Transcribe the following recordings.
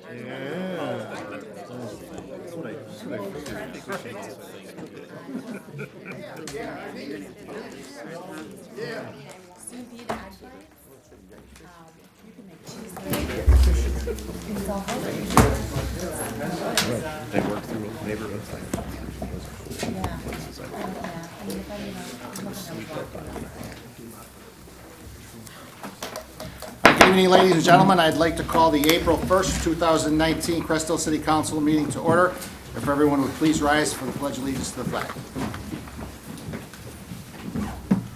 They work through neighborhoods like Good evening, ladies and gentlemen. I'd like to call the April 1st, 2019 Crest City Council meeting to order. If everyone would please rise for the Pledge of Allegiance to the flag.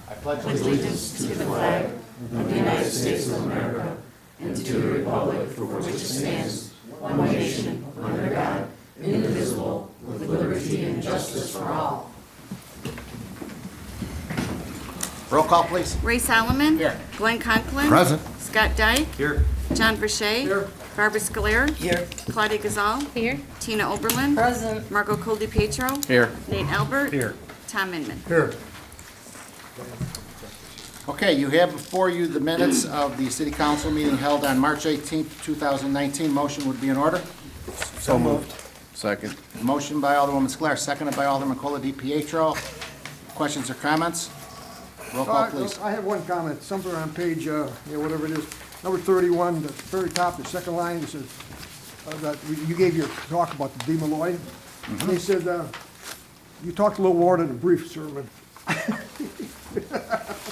I pledge allegiance To the flag of the United States of America and to the republic for which it stands, one nation, under God, indivisible, with liberty and justice for all. Roll call, please. Ray Solomon. Here. Glenn Conklin. Present. Scott Dyke. Here. John Verche. Here. Barbara Scolaire. Here. Claudia Gazal. Here. Tina Oberlin. Present. Margot Coldi-Petro. Here. Nate Albert. Here. Tom Inman. Here. Okay, you have before you the minutes of the City Council meeting held on March 18th, 2019. Motion would be in order. So moved. Second. Motion by Alderwoman Scolaire, seconded by Alderman Coldi-Petro. Questions or comments? Roll call, please. I have one comment, somewhere on page, whatever it is, number 31, the very top, the second line, it says, that you gave your talk about the demolloy. They said, you talked a little more than a brief sermon.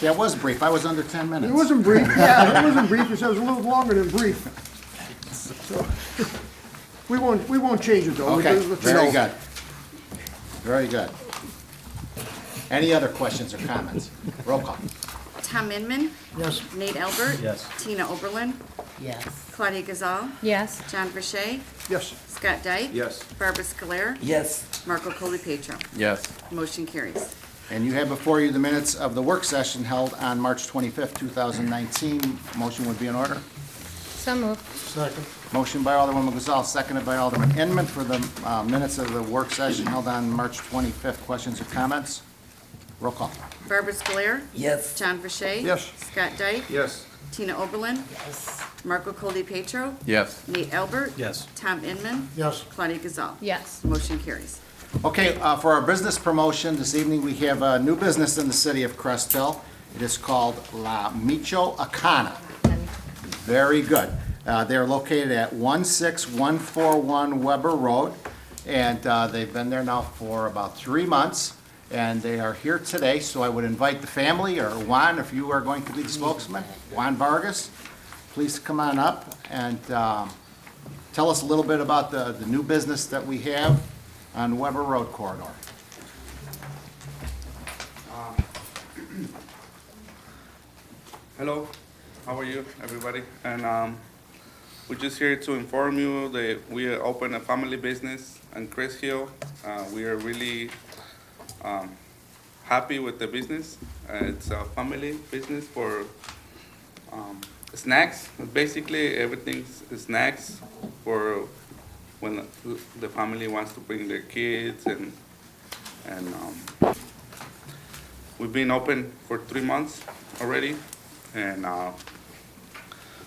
Yeah, it was brief. I was under 10 minutes. It wasn't brief, yeah, it wasn't brief, it said it was a little longer than brief. So, we won't change it though. Okay, We'll let you very know. good. Very good. Any other questions or comments? Roll call. Tom Inman. Yes. Nate Albert. Yes. Tina Oberlin. Yes. Claudia Gazal. Yes. John Verche. Yes. Scott Dyke. Yes. Barbara Scolaire. Yes. Margot Coldi-Petro. Yes. Motion carries. And you have before you the minutes of the work session held on March 25th, 2019. Motion would be in order. So moved. Second. Motion by Alderwoman Gazal, seconded by Alderman Inman for the minutes of the work session held on March 25th. Questions or comments? Roll call. Barbara Scolaire. Yes. John Verche. Yes. Scott Dyke. Yes. Tina Oberlin. Yes. Margot Coldi-Petro. Yes. Nate Albert. Yes. Tom Inman. Yes. Claudia Gazal. Yes. Motion carries. Okay, for our business promotion this evening, we have a new business in the city of Crest Hill. It is called La Michoacana. Very good. They're located at 16141 Weber Road, and they've been there now for about 3 months, and they are here today, so I would invite the family, or Juan, if you are going to be the spokesman, Juan Vargas, please come on up and tell us a little bit about the new business that we have on Weber Road corridor. Hello, how are you, everybody? And we're just here to inform you that we opened a family business in Crest Hill. We are really happy with the business. It's a family business for snacks. Basically, everything's snacks for when the family wants to bring their kids, and we've been open for 3 months already, and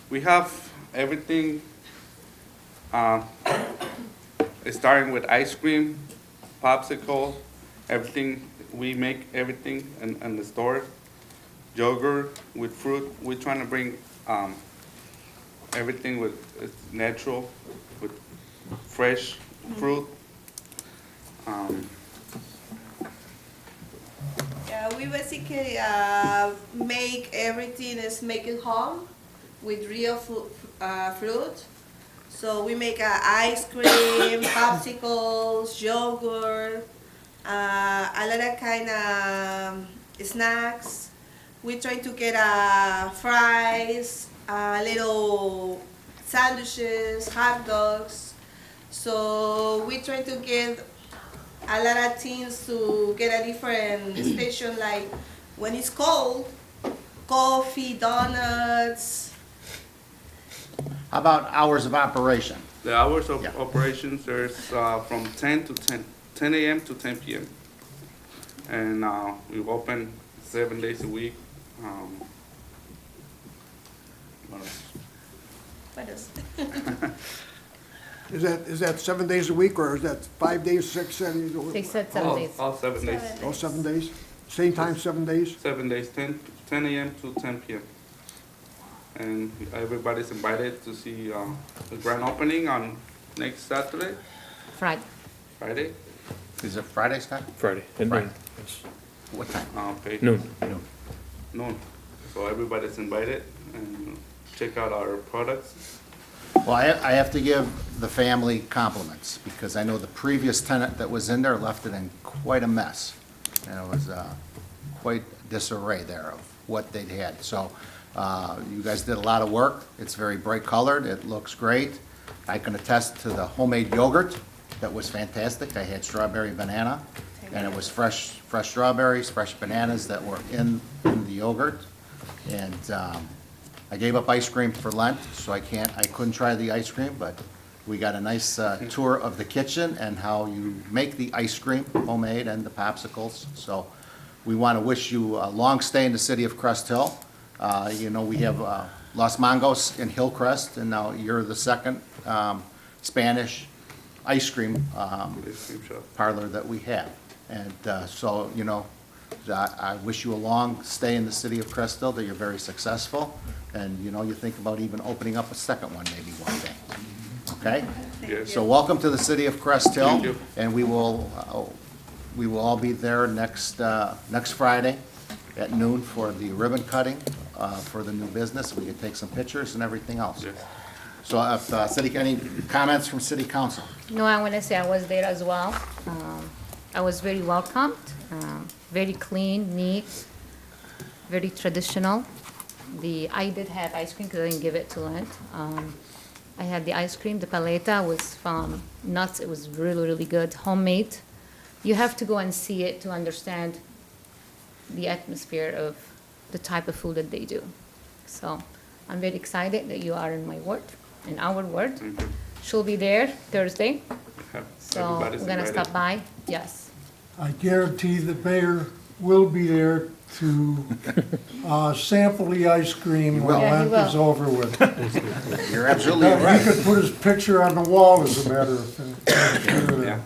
we have everything starting with ice cream, popsicle, everything. We make everything in the store. Yogurt with fruit. We're trying to bring everything with natural, with fresh fruit. Yeah, we basically make everything is make it home with real fruit. So we make ice cream, popsicles, yogurt, a lot of kind of snacks. We try to get fries, little sandwiches, hot dogs. So we try to get a lot of things to get a different station, like when it's cold, coffee, donuts. How about hours of operation? The hours of Yeah. operations there's from 10 a.m. to 10 p.m. And we've open 7 days a week. What else? What else? Is that 7 days a week, or is that 5 days, 6, 7 days? They said 7 days. All 7 days. Oh, 7 days? Same time, 7 days? 7 days, 10 a.m. to 10 p.m. And everybody's invited to see the grand opening on next Saturday, Friday. Is it Friday's time? Friday, at Friday. noon. Yes. What time? Okay. Noon. Noon. So everybody's invited and check out our products. Well, I have to give the family compliments, because I know the previous tenant that was in there left it in quite a mess. And it was quite disarray there of what they'd had. So you guys did a lot of work. It's very bright colored. It looks great. I can attest to the homemade yogurt. That was fantastic. I had strawberry banana, and it was fresh strawberries, fresh bananas that were in the yogurt. And I gave up ice cream for Lent, so I couldn't try the ice cream, but we got a nice tour of the kitchen and how you make the ice cream, homemade, and the popsicles. So we want to wish you a long stay in the city of Crest Hill. You know, we have Los Mangos in Hillcrest, and now you're the second Spanish ice cream Ice cream shop. parlor that we have. And so, you know, I wish you a long stay in the city of Crest Hill, that you're very successful, and, you know, you think about even opening up a second one maybe one day. Okay? Yes. So welcome to the city of Crest Hill. Thank you. And we will all be there next Friday at noon for the ribbon cutting for the new business. We can take some pictures and everything else. Yes. So any comments from city council? No, I want to say I was there as well. I was very welcomed, very clean, neat, very traditional. I did have ice cream because I didn't give it to Lent. I had the ice cream, the paleta was from nuts. It was really, really good, homemade. You have to go and see it to understand the atmosphere of the type of food that they do. So I'm very excited that you are in my ward, in our ward. Thank you. She'll be there Thursday, Have- so everybody's we're gonna invited. stop by. Yes. I guarantee the mayor will be there to sample the ice cream when Yeah, he Lent is will. over with. You're absolutely He right. could put his picture on the wall, as a matter of fact. Yeah.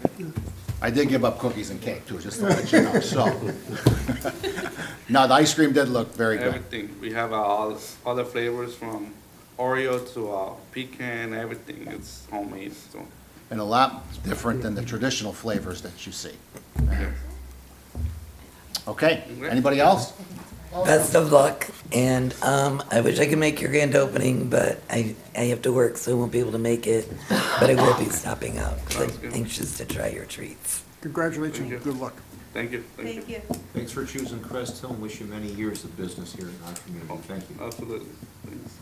I did give up cookies and cake too, just to let you know, so. No, the ice cream did look very good. Everything. We have all the flavors from Oreo to pecan, everything. It's homemade, so. And a lot different than the traditional flavors that you see. Okay, anybody else? Best of luck, and I wish I could make your grand opening, but I have to work, so I won't be able to make it. But I will be stopping out, 'cause Sounds I'm good. anxious to try your treats. Congratulations, Thank you. good luck. Thank you. Thank you. Thanks for choosing Crest Hill, and wish you many years of business here in our community. Thank you. Absolutely. Thanks.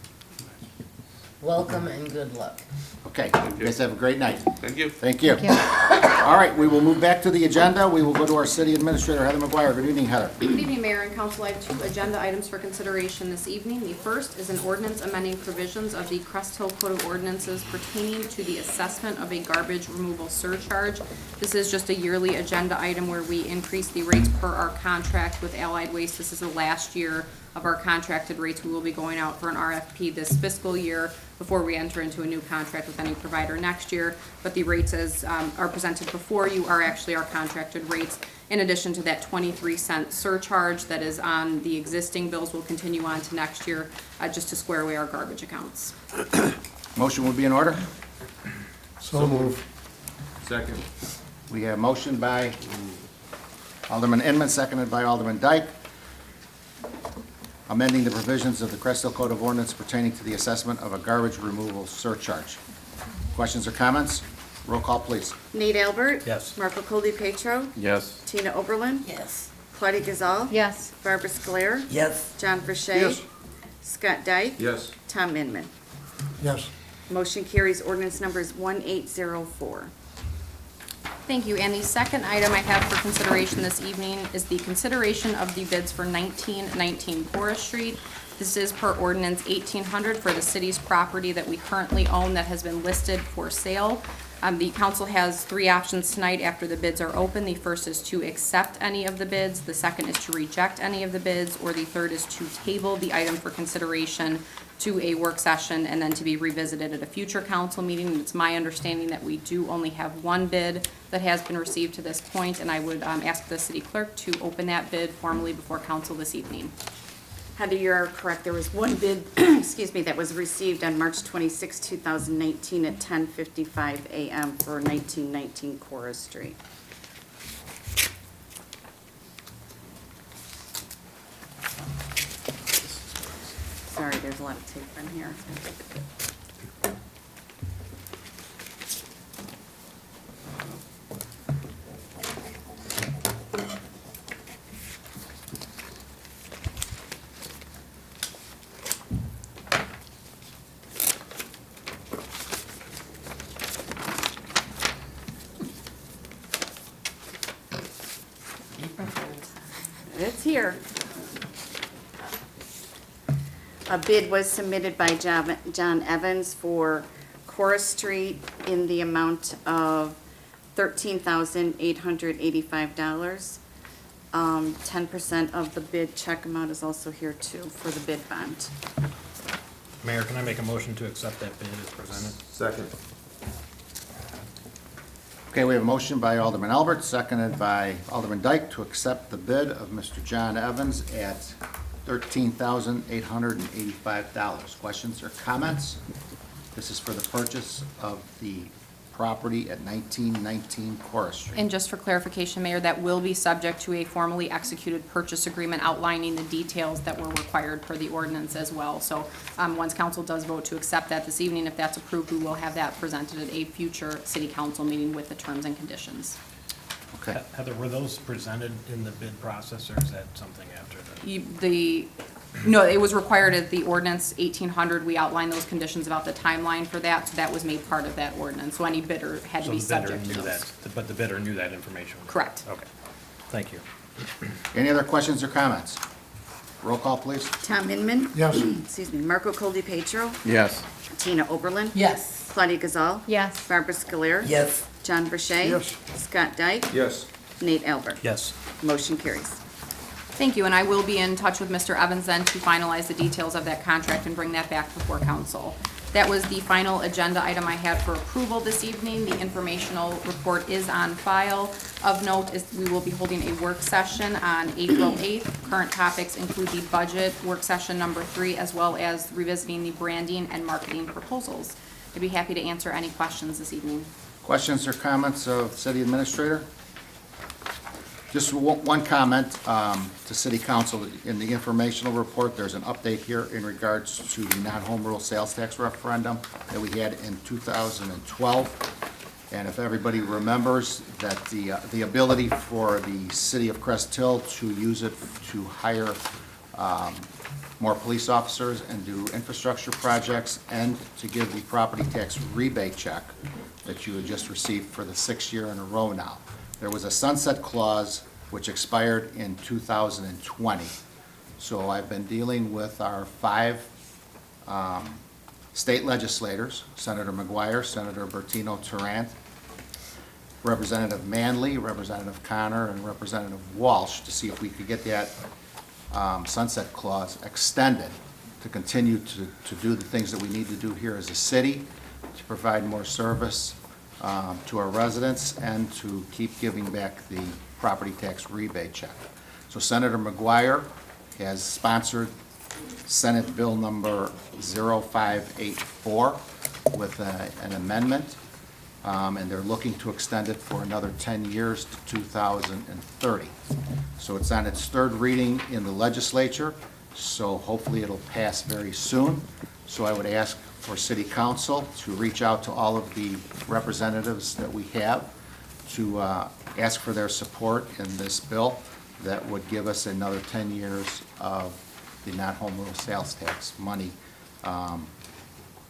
Welcome and good luck. Okay, Thank you guys you. have a great night. Thank you. Thank you. All right, we will move back to the agenda. We will go to our city administrator, Heather McGuire. Good evening, Heather. Good evening, Mayor and Council. I have 2 agenda items for consideration this evening. The first is an ordinance amending provisions of the Crest Hill Code of Ordinances pertaining to the assessment of a garbage removal surcharge. This is just a yearly agenda item where we increase the rates per our contract with Allied Waste. This is the last year of our contracted rates. We will be going out for an RFP this fiscal year before we enter into a new contract with any provider next year. But the rates as are presented before you are actually our contracted rates. In addition to that 23-cent surcharge that is on the existing bills, will continue on to next year, just to square away our garbage accounts. Motion will be in order. So move. Second. We have motion by Alderman Inman, seconded by Alderman Dyke, amending the provisions of the Crest Hill Code of Ordinance pertaining to the assessment of a garbage removal surcharge. Questions or comments? Roll call, please. Nate Albert. Yes. Marco Pietro. Yes. Tina Oberlin. Yes. Claudia Gazal. Yes. Barbara Scoler. Yes. John Verche. Yes. Scott Dyke. Yes. Tom Inman. Yes. Motion carries. Ordinance number is 1804. Thank you. And the second item I have for consideration this evening is the consideration of the bids for 1919 Forestry. This is per ordinance 1800 for the city's property that we currently own that has been listed for sale. The council has 3 options tonight after the bids are open. The first is to accept any of the bids, the second is to reject any of the bids, or the third is to table the item for consideration to a work session and then to be revisited at a future council meeting. And it's my understanding that we do only have one bid that has been received to this point, and I would ask the city clerk to open that bid formally before council this evening. Heather, you're correct. There was one bid, excuse me, that was received on March 26, 2019 at 10:55 a.m. for 1919 Forestry. Sorry, there's a lot of tape in here. It's here. A bid was submitted by John Evans for Chorus Street in the amount of $13,885. 10% of the bid check amount is also here too for the bid bond. Mayor, can I make a motion to accept that bid as presented? Second. Okay, we have a motion by Alderman Albert, seconded by Alderman Dyke to accept the bid of Mr. John Evans at $13,885. Questions or comments? This is for the purchase of the property at 1919 Chorus Street. And just for clarification, Mayor, that will be subject to a formally executed purchase agreement outlining the details that were required per the ordinance as well. So once council does vote to accept that this evening, if that's approved, we will have that presented at a future city council meeting with the terms and conditions. Okay. Heather, were those presented in the bid process, or is that something after the? No, it was required at the ordinance 1800. We outlined those conditions about the timeline for that, so that was made part of that ordinance. So any bidder had to be subject to those. But the bidder knew that information? Correct. Okay, thank you. Any other questions or comments? Roll call, please. Tom Inman. Yes. Excuse me, Marco Coldi-Petro. Yes. Tina Oberlin. Yes. Claudia Gazal. Yes. Barbara Scoler. Yes. John Verche. Yes. Scott Dyke. Yes. Nate Albert. Yes. Motion carries. Thank you, and I will be in touch with Mr. Evans then to finalize the details of that contract and bring that back before council. That was the final agenda item I had for approval this evening. The informational report is on file. Of note is we will be holding a work session on April 8th. Current topics include the budget work session number 3, as well as revisiting the branding and marketing proposals. I'd be happy to answer any questions this evening. Questions or comments of City Administrator? Just one comment to City Council. In the informational report, there's an update here in regards to the non-home rule sales tax referendum that we had in 2012. And if everybody remembers that the ability for the City of Crest Hill to use it to hire more police officers and do infrastructure projects and to give the property tax rebate check that you had just received for the 6th year in a row now. There was a sunset clause which expired in 2020. So I've been dealing with our 5 state legislators, Senator McGuire, Senator Bertino Tarrant, Representative Manley, Representative Connor, and Representative Walsh to see if we could get that sunset clause extended to continue to do the things that we need to do here as a city, to provide more service to our residents and to keep giving back the property tax rebate check. So Senator McGuire has sponsored Senate Bill number 0584 with an amendment, and they're looking to extend it for another 10 years to 2030. So it's on its 3rd reading in the legislature, so hopefully it'll pass very soon. So I would ask for City Council to reach out to all of the representatives that we have to ask for their support in this bill that would give us another 10 years of the non-home rule sales tax money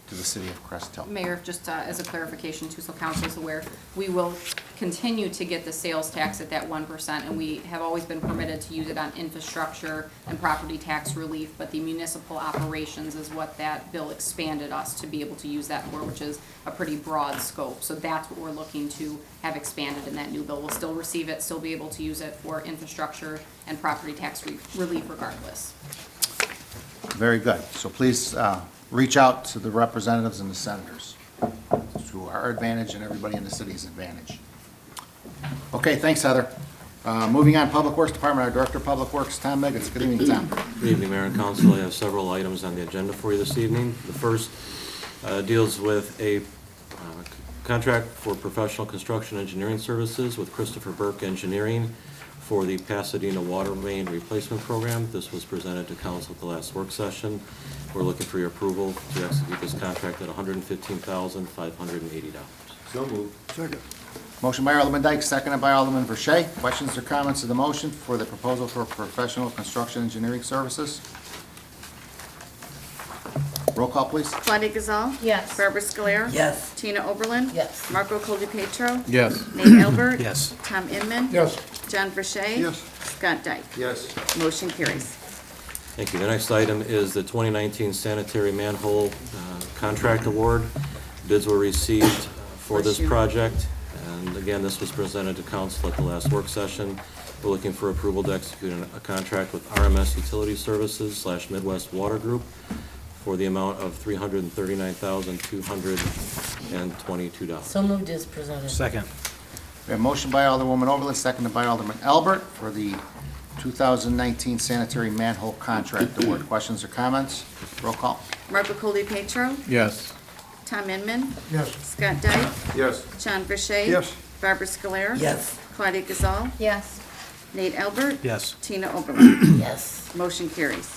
to the city of Crest Hill. Mayor, just as a clarification too, so council is aware, we will continue to get the sales tax at that 1%, and we have always been permitted to use it on infrastructure and property tax relief, but the municipal operations is what that bill expanded us to be able to use that for, which is a pretty broad scope. So that's what we're looking to have expanded in that new bill. We'll still receive it, still be able to use it for infrastructure and property tax relief regardless. Very good. So please reach out to the representatives and the senators to our advantage and everybody in the city's advantage. Okay, thanks, Heather. Moving on, Public Works Department, our Director of Public Works, Tom Meggett. Good evening, Tom. Good evening, Mayor and Council. I have several items on the agenda for you this evening. The first deals with a contract for professional construction engineering services with Christopher Burke Engineering for the Pasadena Water Main Replacement Program. This was presented to council at the last work session. We're looking for your approval to execute this contract at $115,580. So moved. Second. Motion by Alderman Dyke, seconded by Alderman Verche. Questions or comments to the motion for the proposal for professional construction engineering services? Roll call, please. Claudia Gazal. Yes. Barbara Scoler. Yes. Tina Oberlin. Yes. Marco Coldi-Petro. Yes. Nate Albert. Yes. Tom Inman. Yes. John Verche. Yes. Scott Dyke. Yes. Motion carries. Thank you. The next item is the 2019 sanitary manhole contract award. Bids were received for this project, and again, this was presented to council at the last work session. We're looking for approval to execute a contract with RMS Utility Services / Midwest Water Group for the amount of $339,222. So moved as presented. Second. We have a motion by Alderwoman Oberlin, seconded by Alderman Albert for the 2019 sanitary manhole contract award. Questions or comments? Roll call. Marco Coldi-Petro. Yes. Tom Inman. Yes. Scott Dyke. Yes. John Verche. Yes. Barbara Scoler. Yes. Claudia Gazal. Yes. Nate Albert. Yes. Tina Oberlin. Yes. Motion carries.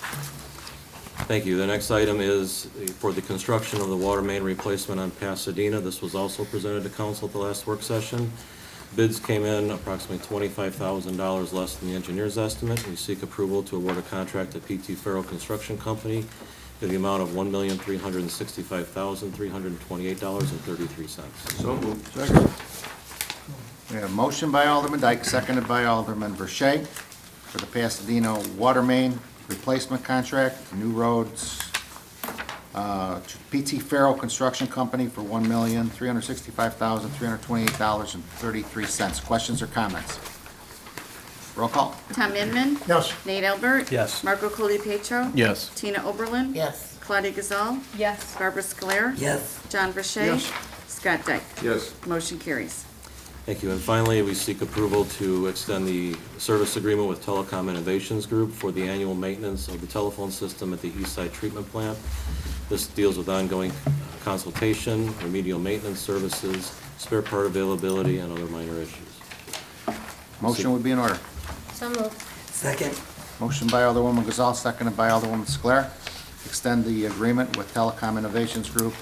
Thank you. The next item is for the construction of the water main replacement on Pasadena. This was also presented to council at the last work session. Bids came in approximately $25,000 less than the engineer's estimate. We seek approval to award a contract to PT Farrell Construction Company to the amount of $1,365,328.33. So moved. Second. We have a motion by Alderman Dyke, seconded by Alderman Verche for the Pasadena water main replacement contract, new roads, to PT Farrell Construction Company for $1,365,328.33. Questions or comments? Roll call. Tom Inman. Yes. Nate Albert. Yes. Marco Coldi-Petro. Yes. Tina Oberlin. Yes. Claudia Gazal. Yes. Barbara Scoler. Yes. John Verche. Yes. Scott Dyke. Yes. Motion carries. Thank you. And finally, we seek approval to extend the service agreement with Telecom Innovations Group for the annual maintenance of the telephone system at the East Side Treatment Plant. This deals with ongoing consultation, remedial maintenance services, spare part availability, and other minor issues. Motion would be in order. So moved. Second. Motion by Alderwoman Gazal, seconded by Alderwoman Scler. Extend the agreement with Telecom Innovations Group.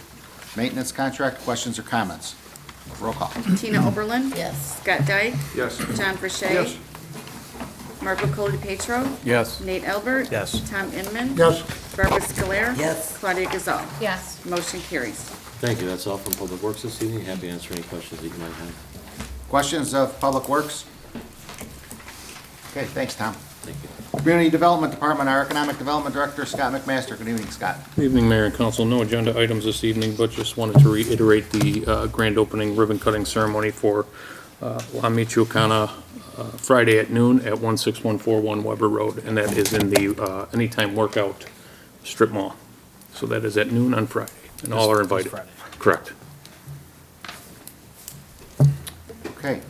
Maintenance contract. Questions or comments? Roll call. Tina Oberlin. Yes. Scott Dyke. Yes. John Verche. Yes. Marco Coldi-Petro. Yes. Nate Albert. Yes. Tom Inman. Yes. Barbara Scoler. Yes. Claudia Gazal. Yes. Motion carries. Thank you. That's all from Public Works this evening. Happy to answer any questions that you might have. Questions of Public Works? Okay, thanks, Tom. Thank you. Community Development Department, our Economic Development Director, Scott McMaster. Good evening, Scott. Good evening, Mayor and Council. No agenda items this evening, but just wanted to reiterate the grand opening ribbon cutting ceremony for La Michoacana Friday at noon at 16141 Weber Road, and that is in the Anytime Workout Strip Mall. So that is at noon on Friday, and all are invited. Friday. Correct. Okay.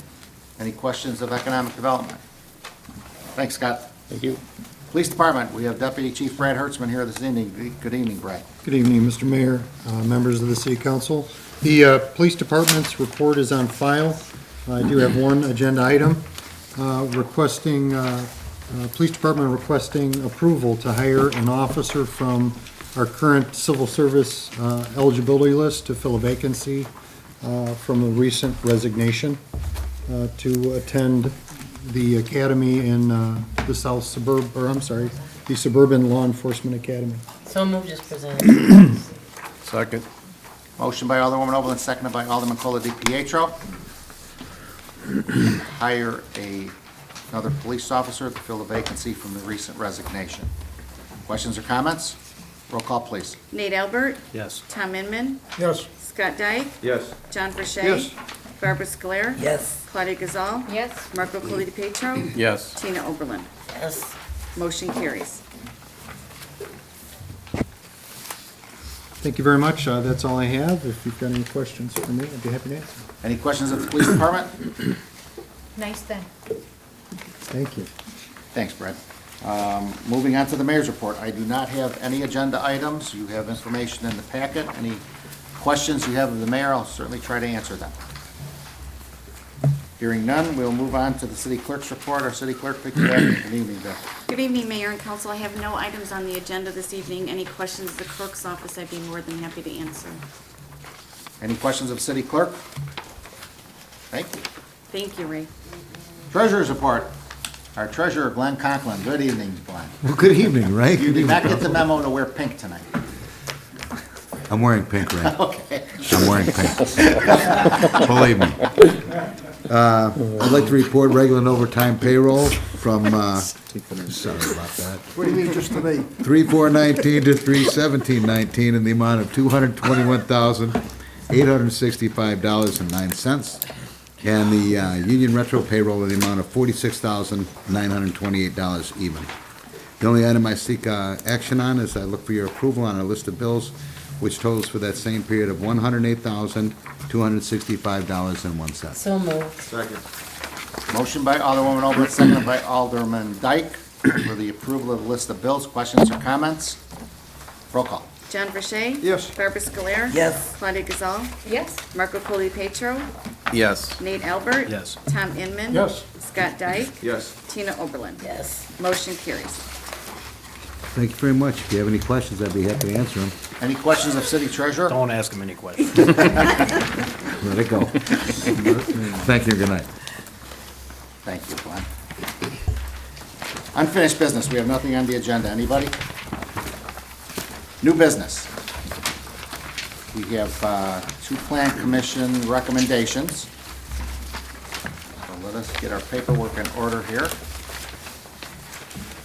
Any questions of Economic Development? Thanks, Scott. Thank you. Police Department, we have Deputy Chief Brad Hertzman here this evening. Good evening, Brad. Good evening, Mr. Mayor, members of the City Council. The Police Department's report is on file. I do have one agenda item requesting, Police Department requesting approval to hire an officer from our current civil service eligibility list to fill a vacancy from a recent resignation to attend the academy in the the Suburban Law Enforcement Academy. So moved as presented. Second. Motion by Alderwoman Oberlin, seconded by Alderman Colli-Pietro. Hire another police officer to fill a vacancy from the recent resignation. Questions or comments? Roll call, please. Nate Albert. Yes. Tom Inman. Yes. Scott Dyke. Yes. John Verche. Yes. Barbara Scoler. Yes. Claudia Gazal. Yes. Marco Coldi-Petro. Yes. Tina Oberlin. Yes. Motion carries. Thank you very much. That's all I have. If you've got any questions for me, I'd be happy to answer. Any questions of the police department? Nice day. Thank you. Thanks, Brad. Moving on to the mayor's report. I do not have any agenda items. You have information in the packet. Any questions you have of the mayor, I'll certainly try to answer them. Hearing none, we'll move on to the city clerk's report. Our city clerk, pick you up. Good evening, Beth. Good evening, Mayor and Council. I have no items on the agenda this evening. Any questions of the clerk's office, I'd be more than happy to answer. Any questions of city clerk? Thank you. Thank you, Ray. Treasurer's report. Our treasurer, Glenn Conklin. Good evening, Glenn. Well, good evening, Ray. You did not get the memo to wear pink tonight. I'm wearing pink, Ray. Okay. I'm wearing pink. Believe me. I'd like to report regular and overtime payroll from, sorry about that, What do you mean just today? 3/4/19 to 3/17/19 in the amount of $221,865.09. And the union retro payroll in the amount of $46,928 even. The only item I seek action on is I look for your approval on a list of bills which totals for that same period of $108,265.01. So moved. Second. Motion by Alderwoman Obrist, seconded by Alderman Dyke for the approval of the list of bills. Questions or comments? Roll call. John Verche? Yes. Barbara Scoler? Yes. Claudia Gazal? Yes. Marco Poli Petro? Yes. Nate Albert? Yes. Tom Inman? Yes. Scott Dyke? Yes. Tina Oberlin? Yes. Motion carries. Thank you very much. If you have any questions, I'd be happy to answer them. Any questions of city treasurer? Don't ask him any questions. Let it go. Thank you, good night. Thank you, Glenn. Unfinished business, we have nothing on the agenda. Anybody? New business. We have two plan commission recommendations. So let us get our paperwork in order here.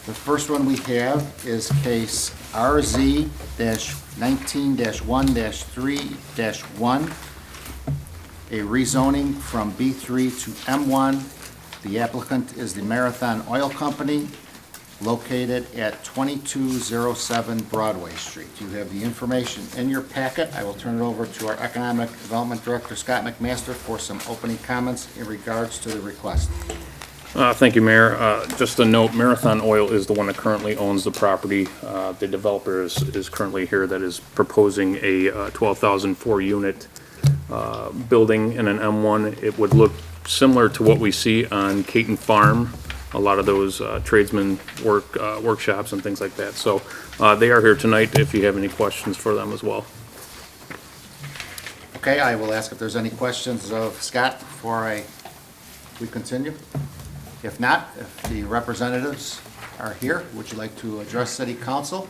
The first one we have is case RZ-19-1-3-1, a rezoning from B3 to M1. The applicant is the Marathon Oil Company, located at 2207 Broadway Street. You have the information in your packet. I will turn it over to our Economic Development Director, Scott McMaster, for some opening comments in regards to the request. Thank you, Mayor. Just a note, Marathon Oil is the one that currently owns the property. The developer is currently here that is proposing a 12,004 unit building in an M1. It would look similar to what we see on Caton Farm, a lot of those tradesmen workshops and things like that. So they are here tonight if you have any questions for them as well. Okay, I will ask if there's any questions of Scott before we continue. If not, if the representatives are here, would you like to address City Council?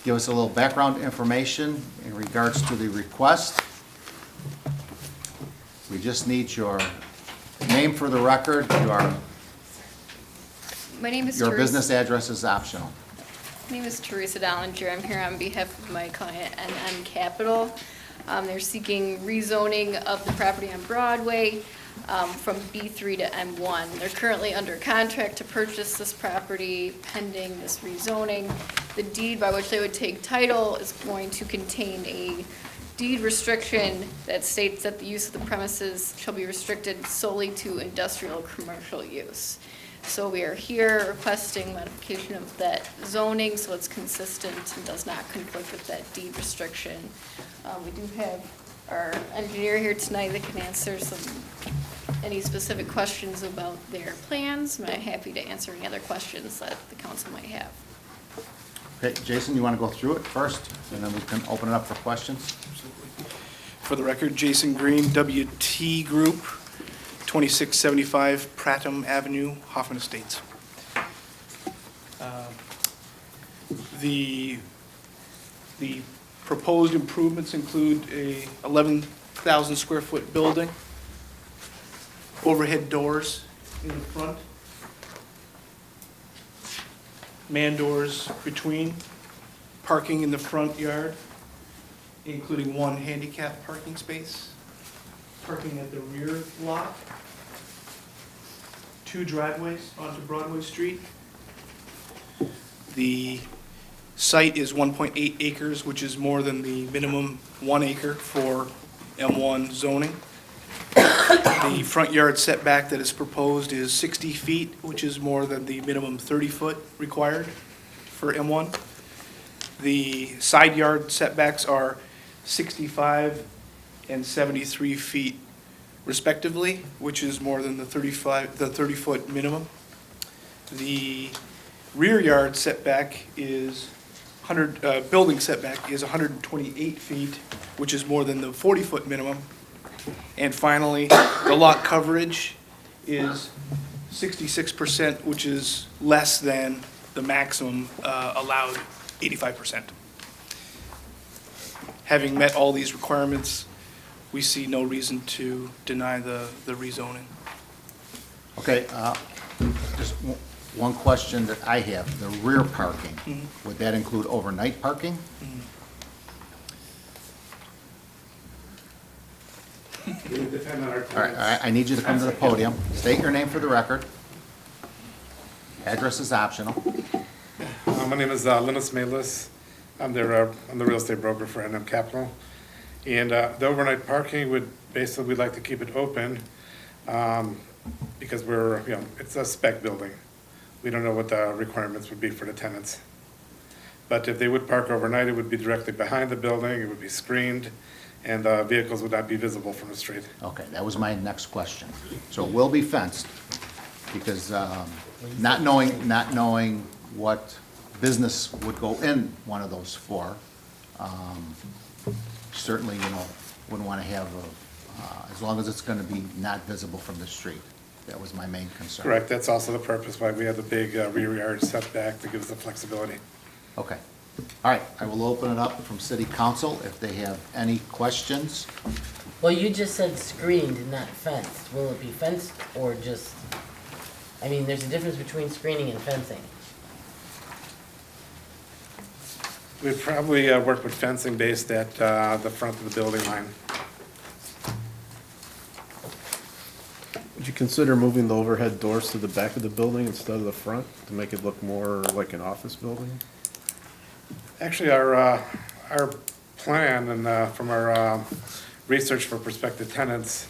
Give us a little background information in regards to the request. We just need your name for the record. My name is Your Teresa. business address is optional. My name is Teresa Dollinger. I'm here on behalf of my client, NN Capital. They're seeking rezoning of the property on Broadway from B3 to M1. They're currently under contract to purchase this property pending this rezoning. The deed by which they would take title is going to contain a deed restriction that states that the use of the premises shall be restricted solely to industrial or commercial use. So we are here requesting modification of that zoning so it's consistent and does not conflict with that deed restriction. We do have our engineer here tonight that can answer any specific questions about their plans. I'm happy to answer any other questions that the council might have. Okay, Jason, you want to go through it first, and then we can open it up for questions? For the record, Jason Green, WT Group, 2675 Prattham Avenue, Hoffman Estates. The proposed improvements include a 11,000 square foot building, overhead doors in the front, man doors between, parking in the front yard, including one handicap parking space, parking at the rear lot, 2 driveways onto Broadway Street. The site is 1.8 acres, which is more than the minimum 1 acre for M1 zoning. The front yard setback that is proposed is 60 feet, which is more than the minimum 30-foot required for M1. The side yard setbacks are 65 and 73 feet respectively, which is more than the 30-foot minimum. The rear yard setback is building setback is 128 feet, which is more than the 40-foot minimum. And finally, the lot coverage is 66%, which is less than the maximum allowed 85%. Having met all these requirements, we see no reason to deny the rezoning. Okay, just one question that I have, the rear parking, would that include overnight parking? It would depend on our All right, I need you to come to the podium, state your name for the record. Address is optional. My name is Linus Melis. I'm the real estate broker for NM Capital. And the overnight parking would, basically, we'd like to keep it open because we're, it's a spec building. We don't know what the requirements would be for the tenants. But if they would park overnight, it would be directly behind the building, it would be screened, and vehicles would not be visible from the street. Okay, that was my next question. So it will be fenced, because not knowing what business would go in one of those four, certainly, wouldn't want to have, as long as it's going to be not visible from the street. That was my main concern. Correct, that's also the purpose why we have the big rear yard setback to give us the flexibility. Okay. All right, I will open it up from city council if they have any questions. Well, you just said screened, not fenced. Will it be fenced or just, I mean, there's a difference between screening and fencing. We'd probably work with fencing based at the front of the building line. Would you consider moving the overhead doors to the back of the building instead of the front to make it look more like an office building? Actually, our plan and from our research for prospective tenants,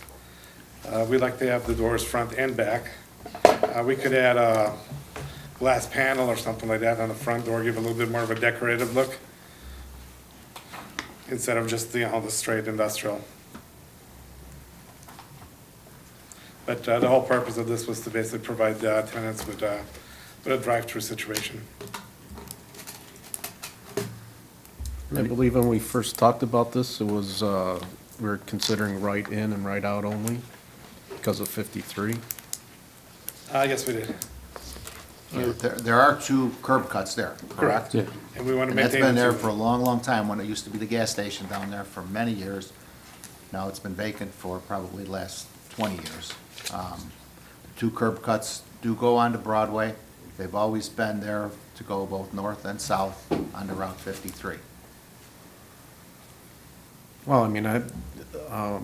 we like to have the doors front and back. We could add a glass panel or something like that on the front door, give a little bit more of a decorative look instead of just the straight industrial. But the whole purpose of this was to basically provide tenants with a drive-through situation. I believe when we first talked about this, it was, we were considering right in and right out only because of 53. Yes, we did. There are two curb cuts there, correct? Yeah. And we want to And that's maintain. been there the two. for a long, long time, when it used to be the gas station down there for many years. Now it's been vacant for probably the last 20 years. Two curb cuts do go onto Broadway. They've always been there to go both north and south onto Route 53. Well, I mean,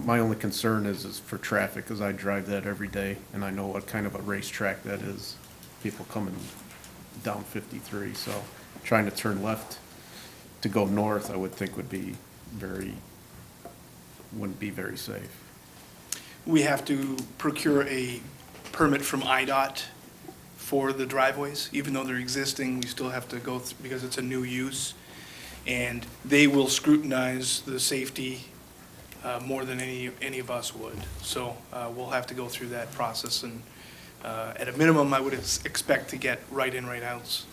my only concern is for traffic, because I drive that every day, and I know what kind of a racetrack that is. People coming down 53, so trying to turn left to go north, I would think wouldn't be very safe. We have to procure a permit from IDOT for the driveways. Even though they're existing, we still have to go, because it's a new use. And they will scrutinize the safety more than any of us would. So we'll have to go through that process, and at a minimum, I would expect to get right-in, right-outs.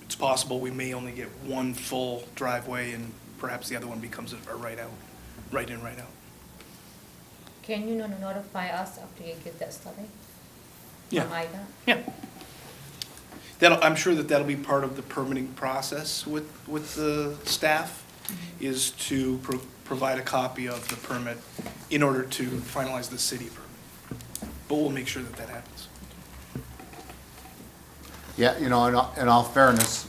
It's possible we may only get one full driveway, and perhaps the other one becomes a right-out, right-in, right-out. Can you notify us after you get that study? Yeah. From IDA? Yeah. I'm sure that'll be part of the permitting process with the staff, is to provide a copy of the permit in order to finalize the city permit. But we'll make sure that happens. Yeah, in all fairness,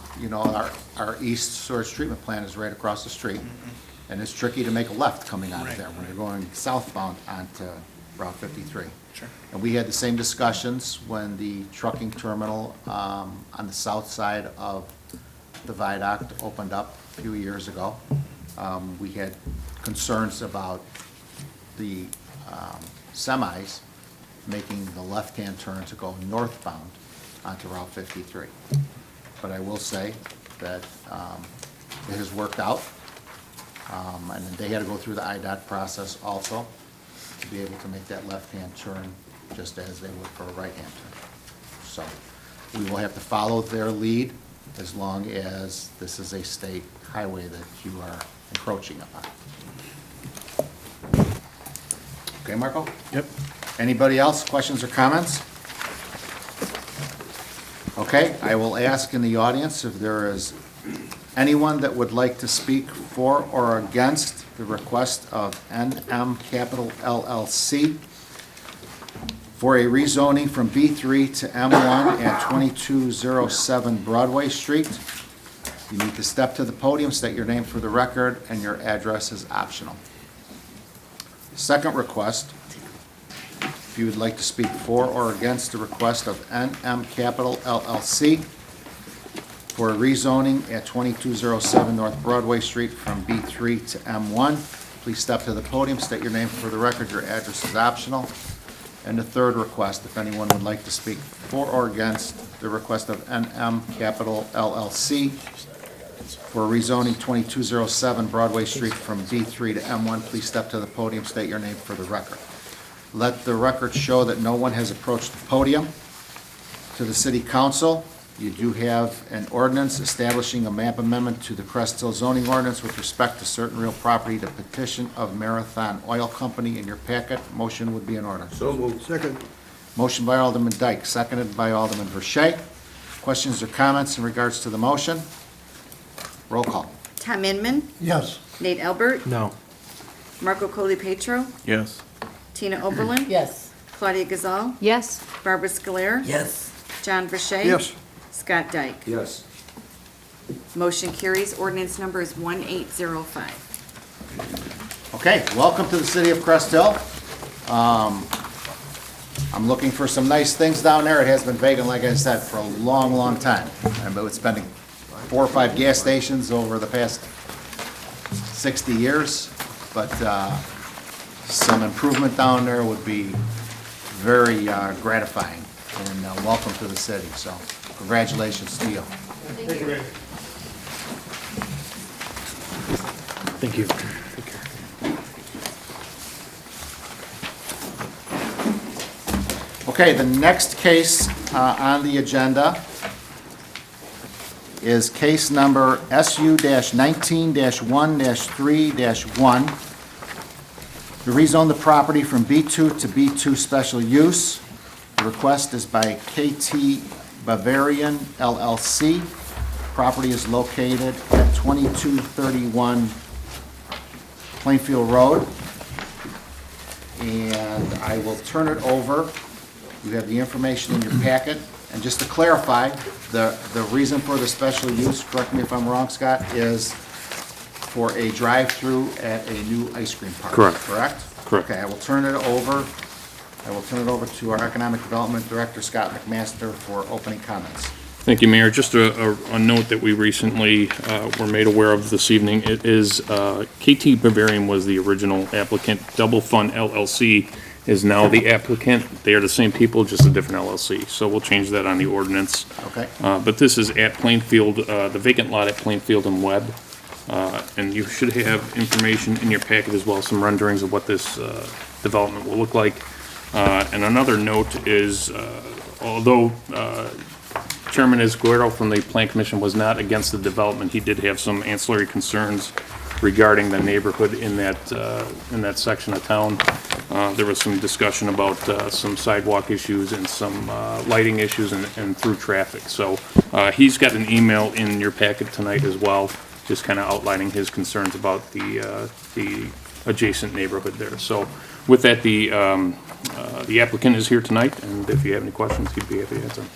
our east sewage treatment plant is right across the street. And it's tricky to make a left coming out of there when you're going southbound onto Route 53. Sure. And we had the same discussions when the trucking terminal on the south side of the viaduct opened up a few years ago, we had concerns about the semis making the left-hand turn to go northbound onto Route 53. But I will say that it has worked out. And then they had to go through the IDOT process also to be able to make that left-hand turn just as they would for a right-hand turn. So we will have to follow their lead as long as this is a state highway that you are encroaching upon. Okay, Marco? Yep. Anybody else, questions or comments? Okay, I will ask in the audience if there is anyone that would like to speak for or against the request of NM Capital LLC for a rezoning from B3 to M1 at 2207 Broadway Street. You need to step to the podium, state your name for the record, and your address is optional. Second request, if you would like to speak for or against the request of NM Capital LLC for a rezoning at 2207 North Broadway Street from B3 to M1, please step to the podium, state your name for the record, your address is optional. And the third request, if anyone would like to speak for or against the request of NM Capital LLC for rezoning 2207 Broadway Street from B3 to M1, please step to the podium, state your name for the record. Let the record show that no one has approached the podium. To the City Council, you do have an ordinance establishing a map amendment to the Crest Hill zoning ordinance with respect to certain real property, the petition of Marathon Oil Company in your packet. Motion would be in order. So moved. Second. Motion by Alderman Dyke, seconded by Alderman Verche. Questions or comments in regards to the motion? Roll call. Tom Inman, Yes. Nate Albert, No. Marco Colipetro, Yes. Tina Oberlin. Yes. Claudia Gazal, Yes. Barbara Scoler. Yes. John Verche. Yes. Scott Dyke. Yes. Motion carries. Ordinance number is 1805. Okay, welcome to the city of Crest Hill. I'm looking for some nice things down there. It has been vacant, like I said, for a long, long time. But it's been 4 or 5 gas stations over the past 60 years. But some improvement down there would be very gratifying. And welcome to the city. So congratulations to you. Thank you. Okay, the next case on the agenda is case number SU-19-1-3-1 to rezone the property from B2 to B2 special use. The request is by KT Bavarian LLC. Property is located at 2231 Plainfield Road. And I will turn it over. You have the information in your packet. And just to clarify, the reason for the special use, correct me if I'm wrong, Scott, is for a drive-through at a new ice cream park. Correct. Correct? Correct. Okay, I will turn it over to our Economic Development Director, Scott McMaster, for opening comments. Thank you, Mayor. Just a note that we recently were made aware of this evening. It is KT Bavarian was the original applicant. Double Fund LLC is now the applicant. They are the same people, just a different LLC. So we'll change that on the ordinance. Okay. But this is at Plainfield, the vacant lot at Plainfield and Webb. And you should have information in your packet as well, some renderings of what this development will look like. And another note is, although Chairman Esguerro from the Plan Commission was not against the development, he did have some ancillary concerns regarding the neighborhood in that section of town. There was some discussion about some sidewalk issues and some lighting issues and through traffic. So he's got an email in your packet tonight as well, just kind of outlining his concerns about the adjacent neighborhood there. So with that, the applicant is here tonight, and if you have any questions, he'd be happy to answer them.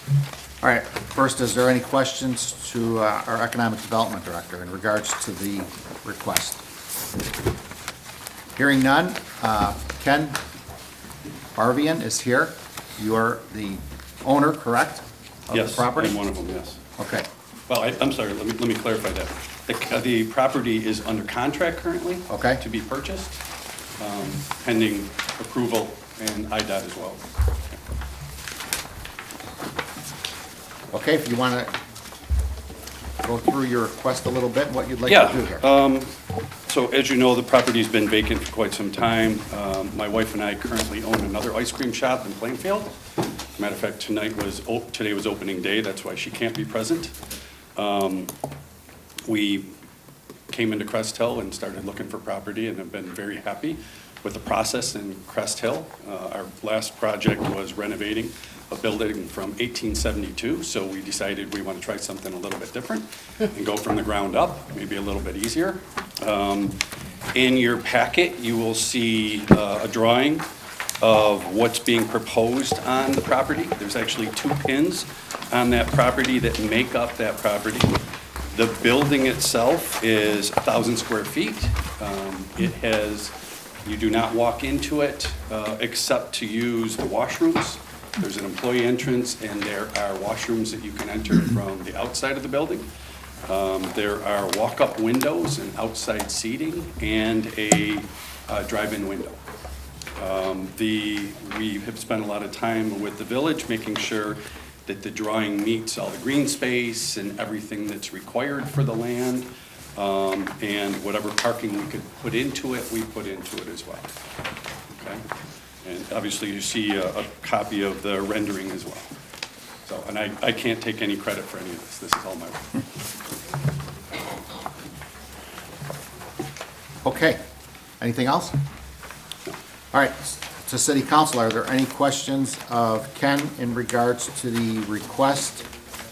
All right, first, is there any questions to our Economic Development Director in regards to the request? Hearing none, Ken Barvian is here. You are the owner, correct? Of the property? I'm one of them, yes. Okay. Well, I'm sorry, let me clarify that. The property is under contract currently. Okay. To be purchased, pending approval and IDOT as well. Okay, if you want to go through your request a little bit, what you'd like Yeah, to do here. so as you know, the property's been vacant for quite some time. My wife and I currently own another ice cream shop in Plainfield. Matter of fact, today was opening day, that's why she can't be present. We came into Crest Hill and started looking for property and have been very happy with the process in Crest Hill. Our last project was renovating a building from 1872, so we decided we want to try something a little bit different and go from the ground up, maybe a little bit easier. In your packet, you will see a drawing of what's being proposed on the property. There's actually 2 pins on that property that make up that property. The building itself is 1,000 square feet. You do not walk into it except to use the washrooms. There's an employee entrance, and there are washrooms that you can enter from the outside of the building. There are walk-up windows and outside seating and a drive-in window. We have spent a lot of time with the village making sure that the drawing meets all the green space and everything that's required for the land. And whatever parking we could put into it, we put into it as well. Okay? And obviously you see a copy of the rendering as well. So, and I can't take any credit for any of this. This is all my work. Okay, anything else? All right, to City Council, are there any questions of Ken in regards to the request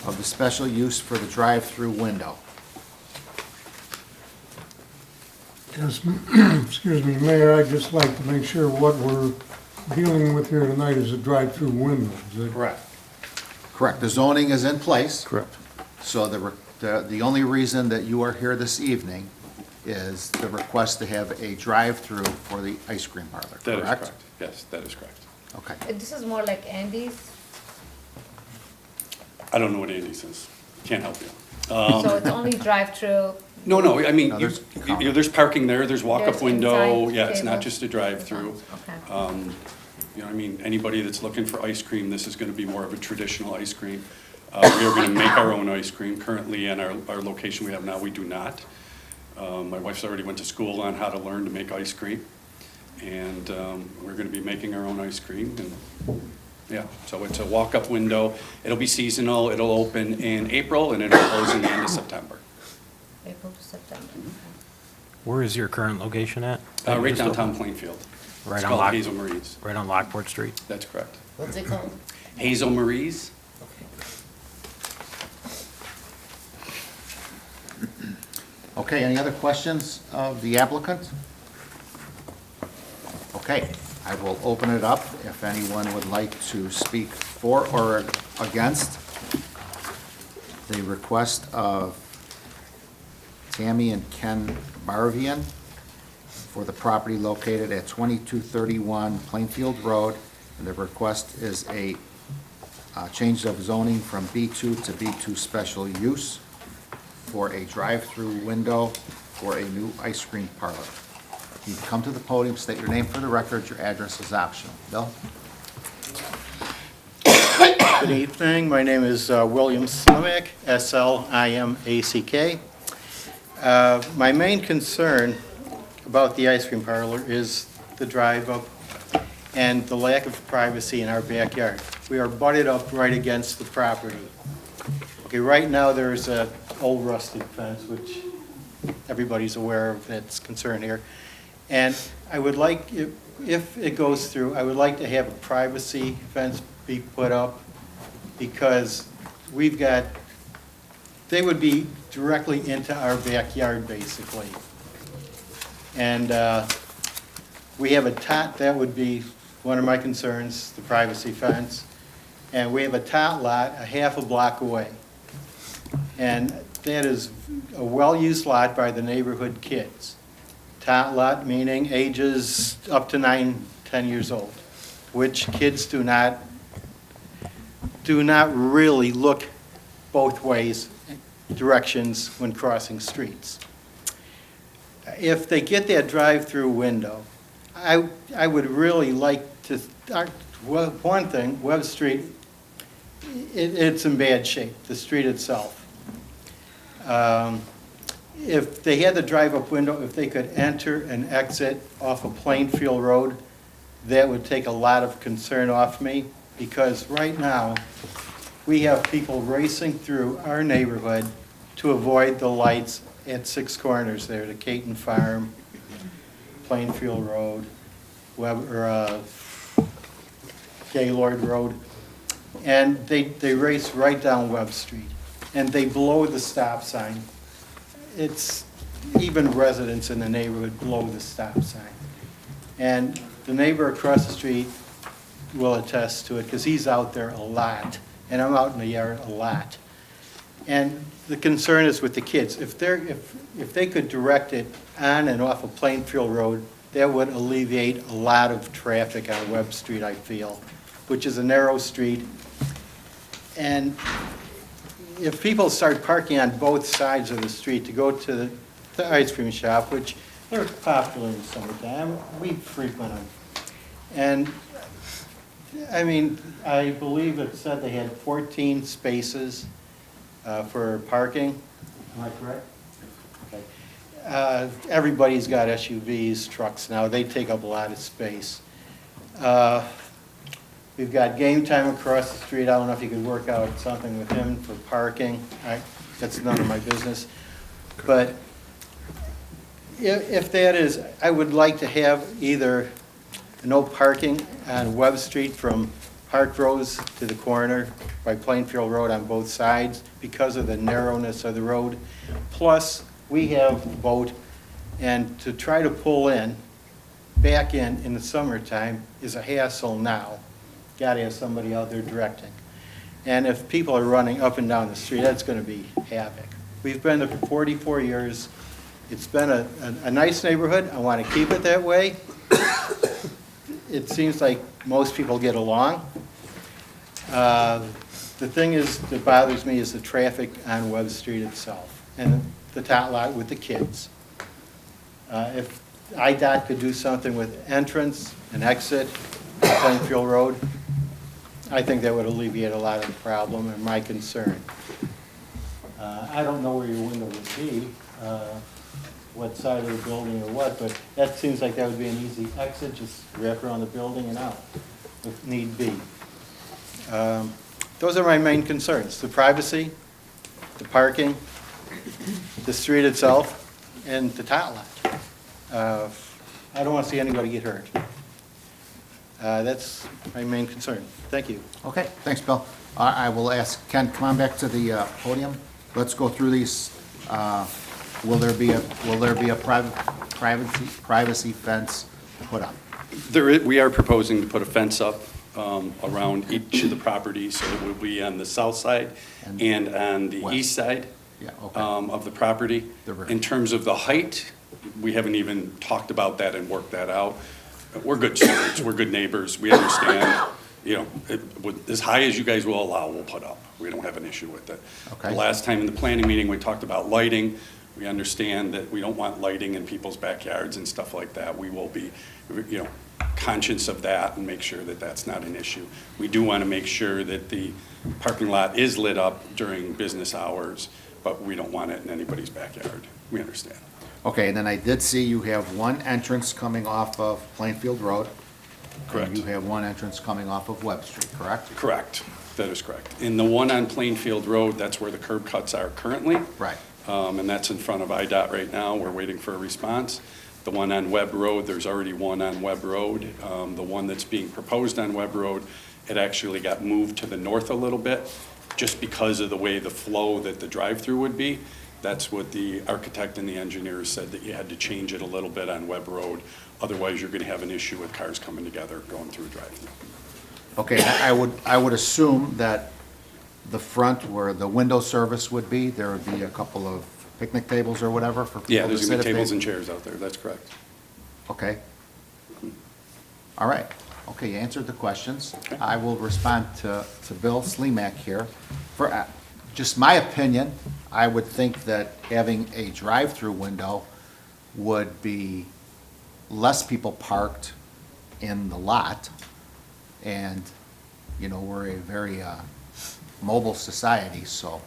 of the special use for the drive-through window? Yes, excuse me, Mayor, I'd just like to make sure what we're dealing with here tonight is a drive-through window. Is it? Correct. Correct, the zoning is in place. Correct. So the only reason that you are here this evening is the request to have a drive-through for the ice cream parlor, correct? That is correct. Yes, that is correct. Okay. This is more like Andy's, I don't know what Andy's is. Can't help you. so it's only drive-through. No, I mean, No, you there's know, there's parking there, there's walk-up There's window, inside yeah, it's not tables. just a drive-through. Okay. You know, I mean, anybody that's looking for ice cream, this is gonna be more of a traditional ice cream. We are gonna make our own ice cream. Currently, in our location we have now, we do not. My wife's already went to school on how to learn to make ice cream. And we're gonna be making our own ice cream, and, yeah, so it's a walk-up window. It'll be seasonal, it'll open in April, and it'll close in the end of September. April to September. Where is your current location at? Right downtown Plainfield. Right It's on called Lock- Hazel Marie's. Right on Lockport Street? That's correct. What's it called? Hazel Marie's. Okay, any other questions of the applicant? Okay, I will open it up if anyone would like to speak for or against the request of Tammy and Ken Barvian for the property located at 2231 Plainfield Road. And the request is a change of zoning from B2 to B2 special use for a drive-through window for a new ice cream parlor. You can come to the podium, state your name for the record, your address is optional. Bill? Good evening, my name is William Slimak, S-L-I-M-A-C-K. My main concern about the ice cream parlor is the drive-up and the lack of privacy in our backyard. We are butted up right against the property. Okay, right now there's a old rusted fence, which everybody's aware of that's concerned here. And I would like, if it goes through, I would like to have a privacy fence be put up because they would be directly into our backyard, basically. And we have a tot, that would be one of my concerns, the privacy fence. And we have a tot lot a half a block away. And that is a well-used lot by the neighborhood kids. Tot lot meaning ages up to 9, 10 years old, which kids do not really look both ways directions when crossing streets. If they get that drive-through window, I would really like to, one thing, Webb Street, it's in bad shape, the street itself. If they had the drive-up window, if they could enter and exit off of Plainfield Road, that would take a lot of concern off me, because right now, we have people racing through our neighborhood to avoid the lights at Six Corners there, the Caton Farm, Plainfield Road, Gaylord Road, and they race right down Webb Street, and they blow the stop sign. It's, even residents in the neighborhood blow the stop sign. And the neighbor across the street will attest to it, because he's out there a lot, and I'm out in the yard a lot. And the concern is with the kids. If they could direct it on and off of Plainfield Road, that would alleviate a lot of traffic on Webb Street, I feel, which is a narrow street. And if people start parking on both sides of the street to go to the ice cream shop, which they're popular in the summertime, we frequent them. And, I mean, I believe it said they had 14 spaces for parking. Am I correct? Okay. Everybody's got SUVs, trucks now. They take up a lot of space. We've got Game Time across the street. I don't know if you could work out something with him for parking. That's none of my business. But if that is, I would like to have either no parking on Webb Street from Park Rose to the corner by Plainfield Road on both sides because of the narrowness of the road. Plus, we have a boat, and to try to pull in, back in the summertime is a hassle now. Got to have somebody out there directing. And if people are running up and down the street, that's going to be havoc. We've been there for 44 years. It's been a nice neighborhood. I want to keep it that way. It seems like most people get along. The thing that bothers me is the traffic on Webb Street itself and the tot lot with the kids. If IDOT could do something with entrance and exit on Plainfield Road, I think that would alleviate a lot of the problem and my concern. I don't know where your window would be, what side of the building or what, but that seems like that would be an easy exit, just wrap around the building and out, if need be. Those are my main concerns: the privacy, the parking, the street itself, and the tot lot. I don't want to see anybody get hurt. That's my main concern. Thank you. Okay, thanks, Bill. I will ask Ken, come on back to the podium. Let's go through these. Will there be a privacy fence put up? We are proposing to put a fence up around each of the properties, so it will be on the south side and on the east side of the property. In terms of the height, we haven't even talked about that and worked that out. We're good stewards, we're good neighbors, we understand, as high as you guys will allow, we'll put up. We don't have an issue with it. Okay. The last time in the planning meeting, we talked about lighting. We understand that we don't want lighting in people's backyards and stuff like that. We will be, conscious of that and make sure that that's not an issue. We do want to make sure that the parking lot is lit up during business hours, but we don't want it in anybody's backyard. We understand. Okay, and then I did see you have one entrance coming off of Plainfield Road. Correct. And you have one entrance coming off of Webb Street, correct? Correct. That is correct. In the one on Plainfield Road, that's where the curb cuts are currently. Right. And that's in front of IDOT right now. We're waiting for a response. The one on Webb Road, there's already one on Webb Road. The one that's being proposed on Webb Road, it actually got moved to the north a little bit just because of the way the flow that the drive-through would be. That's what the architect and the engineers said, that you had to change it a little bit on Webb Road. Otherwise, you're going to have an issue with cars coming together going through a drive-through. Okay, I would assume that the front where the window service would be, there would be a couple of picnic tables or whatever for people Yeah, to there's sit going to be if tables they- and chairs out there. That's correct. Okay. All right. Okay, you answered the questions. I will respond to Bill Slimak here. For just my opinion, I would think that having a drive-through window would be less people parked in the lot. And, you know, we're a very mobile society, so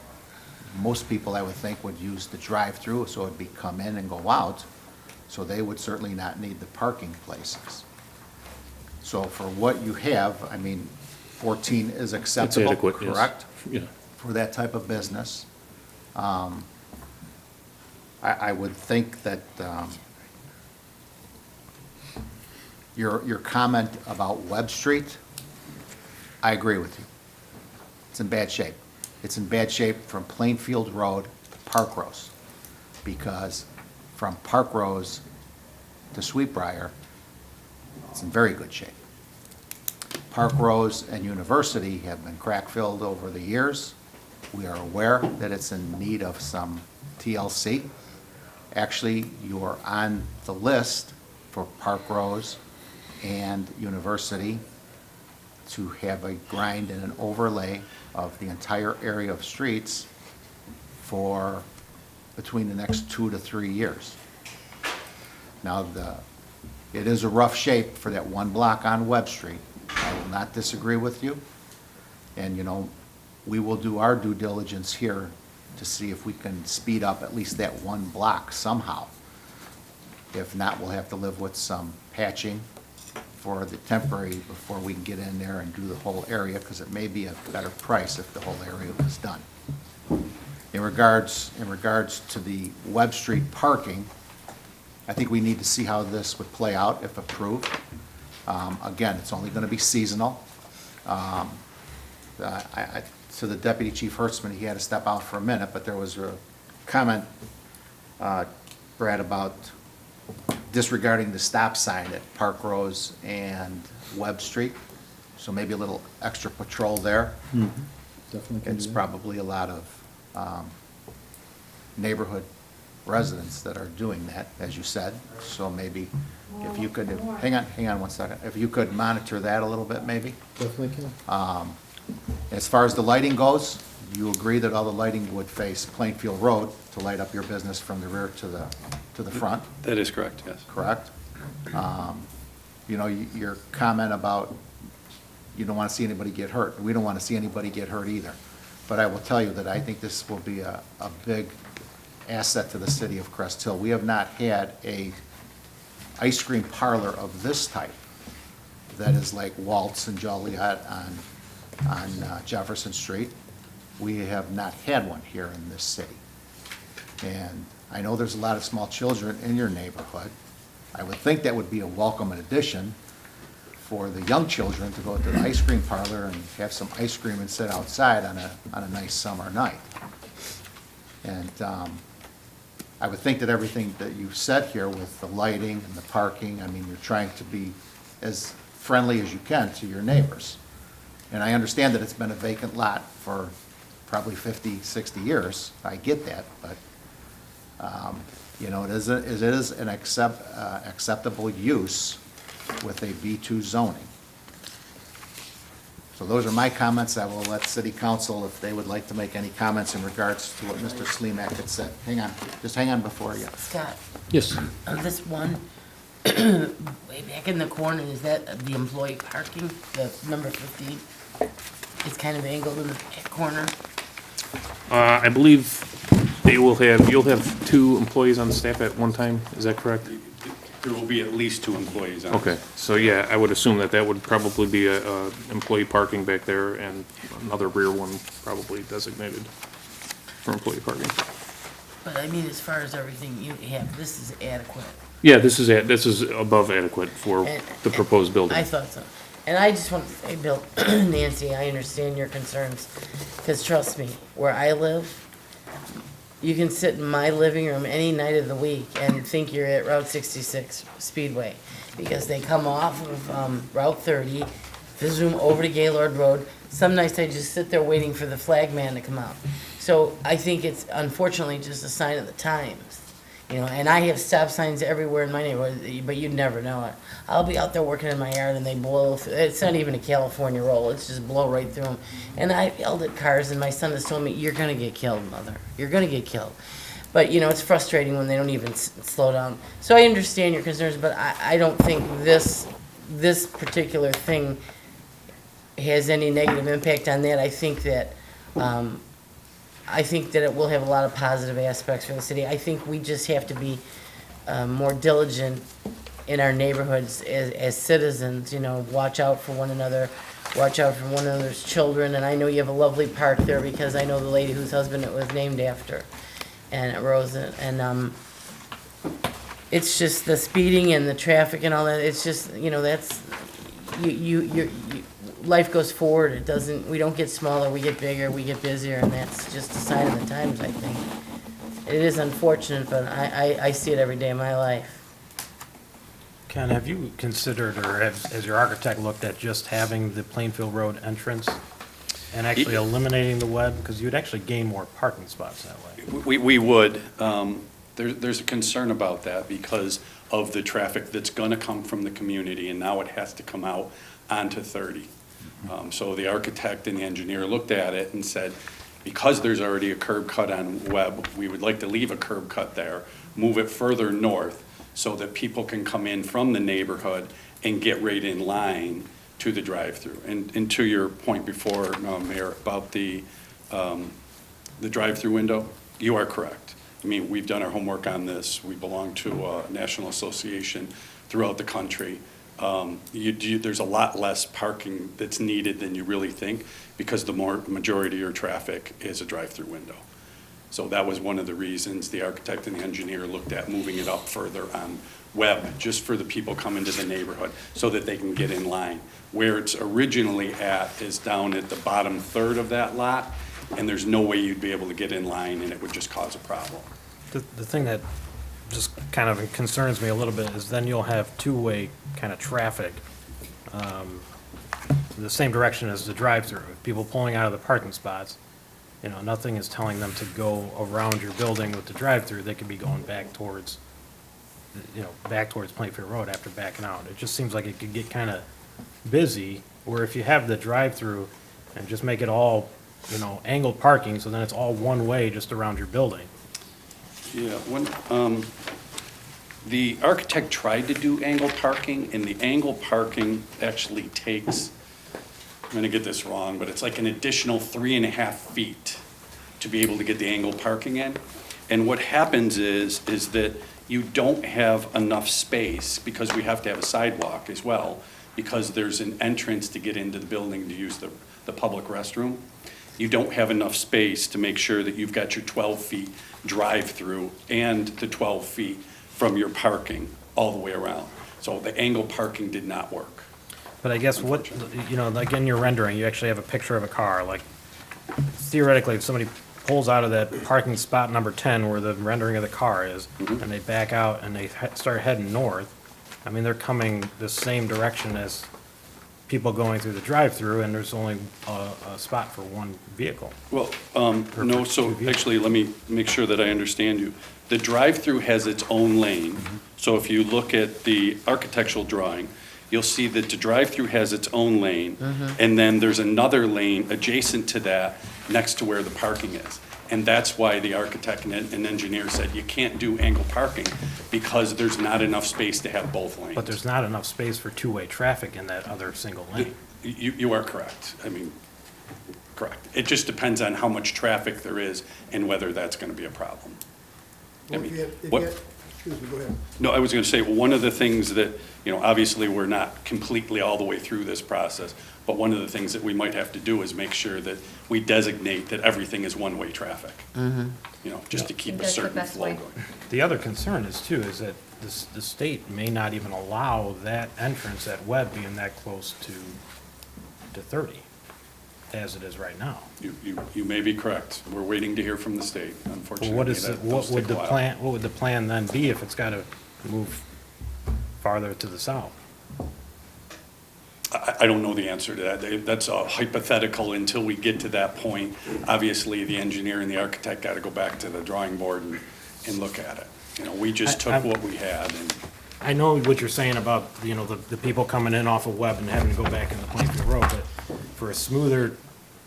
most people, I would think, would use the drive-through, so it'd be come in and go out. So they would certainly not need the parking places. So for what you have, I mean, 14 is acceptable, adequate, yes. correct? Yeah. For that type of business. I would think that your comment about Webb Street, I agree with you. It's in bad shape. It's in bad shape from Plainfield Road to Park Rose, because from Park Rose to Sweetbriar, it's in very good shape. Park Rose and University have been crack-filled over the years. We are aware that it's in need of some TLC. Actually, you are on the list for Park Rose and University to have a grind and an overlay of the entire area of streets for between the next 2 to 3 years. Now, it is a rough shape for that one block on Webb Street. I will not disagree with you. And, you know, we will do our due diligence here to see if we can speed up at least that one block somehow. If not, we'll have to live with some patching for the temporary before we can get in there and do the whole area, because it may be a better price if the whole area was done. In regards to the Webb Street parking, I think we need to see how this would play out if approved. Again, it's only going to be seasonal. To the Deputy Chief Hertzman, he had to step out for a minute, but there was a comment, Brad, about disregarding the stop sign at Park Rose and Webb Street. So maybe a little extra patrol there. Definitely can do It's that. probably a lot of neighborhood residents that are doing that, as you said. So maybe if you could, hang on 1 second. If you could monitor that a little bit, maybe. Definitely can. As far as the lighting goes, you agree that all the lighting would face Plainfield Road to light up your business from the rear to the front, That is correct, yes. correct? You know, your comment about you don't want to see anybody get hurt. We don't want to see anybody get hurt either. But I will tell you that I think this will be a big asset to the city of Crest Hill. We have not had a ice cream parlor of this type that is like Waltz and Joliet on Jefferson Street. We have not had one here in this city. And I know there's a lot of small children in your neighborhood. I would think that would be a welcome addition for the young children to go to the ice cream parlor and have some ice cream and sit outside on a nice summer night. And I would think that everything that you've said here with the lighting and the parking, I mean, you're trying to be as friendly as you can to your neighbors. And I understand that it's been a vacant lot for probably 50, 60 years. I get that, but, you know, it is an acceptable use with a B2 zoning. So those are my comments. I will let City Council, if they would like to make any comments in regards to what Mr. Slimak had said. Hang on, just hang on before you. Scott, Yes. this one, way back in the corner, is that the employee parking, the number 15? It's kind of angled in the back corner. I believe you'll have 2 employees on staff at one time, is that correct? There will be at least 2 employees on. Okay, so yeah, I would assume that would probably be a employee parking back there and another rear one probably designated for employee parking. But I mean, as far as everything you have, this is adequate. Yeah, this is above adequate for And- the proposed building. I thought so. And I just want to say, Bill, Nancy, I understand your concerns, because trust me, where I live, you can sit in my living room any night of the week and think you're at Route 66 Speedway, because they come off of Route 30, zoom over to Gaylord Road. Some nights I just sit there waiting for the flag man to come out. So I think it's unfortunately just a sign of the times. You know, and I have stop signs everywhere in my neighborhood, but you'd never know it. I'll be out there working in my yard and they blow, it's not even a California roll, it's just blow right through them. And I've yelled at cars and my son has told me, you're gonna get killed, mother, you're gonna get killed. But, you know, it's frustrating when they don't even slow down. So I understand your concerns, but I don't think this particular thing has any negative impact on that. I think that it will have a lot of positive aspects for the city. I think we just have to be more diligent in our neighborhoods as citizens, you know, watch out for one another, watch out for one another's children. And I know you have a lovely park there because I know the lady whose husband it was named after, and Rose, and it's just the speeding and the traffic and all that. It's just, you know, that's, life goes forward. It doesn't, we don't get smaller, we get bigger, we get busier, and that's just a sign of the times, I think. It is unfortunate, but I see it every day of my life. Ken, have you considered, or has your architect looked at just having the Plainfield Road entrance and actually eliminating the web? Because you'd actually gain more parking spots that way. We would. There's a concern about that because of the traffic that's going to come from the community, and now it has to come out onto 30. So the architect and the engineer looked at it and said, because there's already a curb cut on Webb, we would like to leave a curb cut there, move it further north so that people can come in from the neighborhood and get right in line to the drive-through. And to your point before, Mayor, about the drive-through window, you are correct. I mean, we've done our homework on this. We belong to a national association throughout the country. There's a lot less parking that's needed than you really think because the majority of your traffic is a drive-through window. So that was one of the reasons the architect and the engineer looked at moving it up further on Webb, just for the people coming to the neighborhood so that they can get in line. Where it's originally at is down at the bottom third of that lot, and there's no way you'd be able to get in line, and it would just cause a problem. The thing that just kind of concerns me a little bit is then you'll have two-way kind of traffic the same direction as the drive-through. People pulling out of the parking spots, you know, nothing is telling them to go around your building with the drive-through. They could be going back towards, you know, back towards Plainfield Road after backing out. It just seems like it could get kind of busy, where if you have the drive-through and just make it all, you know, angled parking, so then it's all one way just around your building. Yeah, the architect tried to do angle parking, and the angle parking actually takes, I'm gonna get this wrong, but it's like an additional 3.5 feet to be able to get the angle parking in. And what happens is that you don't have enough space, because we have to have a sidewalk as well, because there's an entrance to get into the building to use the public restroom. You don't have enough space to make sure that you've got your 12 feet drive-through and the 12 feet from your parking all the way around. So the angle parking did not work. But I guess what, you know, like in your rendering, you actually have a picture of a car. Like theoretically, if somebody pulls out of that parking spot number 10 where the rendering of the car is, and they back out and they start heading north, I mean, they're coming the same direction as people going through the drive-through, and there's only a spot for one vehicle. Well, no, so actually, let me make sure that I understand you. The drive-through has its own lane. So if you look at the architectural drawing, you'll see that the drive-through has its own lane, and then there's another lane adjacent to that next to where the parking is. And that's why the architect and engineer said you can't do angle parking, because there's not enough space to have both lanes. But there's not enough space for two-way traffic in that other single lane. You are correct. I mean, correct. It just depends on how much traffic there is and whether that's going to be a problem. I mean, excuse me, go ahead. No, I was going to say, one of the things that, you know, obviously we're not completely all the way through this process, but one of the things that we might have to do is make sure that we designate that everything is one-way traffic. You know, just to keep a certain flow going. The other concern is too, is that the state may not even allow that entrance at Webb being that close to 30, as it is right now. You may be correct. We're waiting to hear from the state, unfortunately. Well, what would the plan then be if it's got to move farther to the south? I don't know the answer to that. That's a hypothetical until we get to that point. Obviously, the engineer and the architect got to go back to the drawing board and look at it. You know, we just took what we had and I know what you're saying about, you know, the people coming in off of Webb and having to go back into Plainfield Road, but for a smoother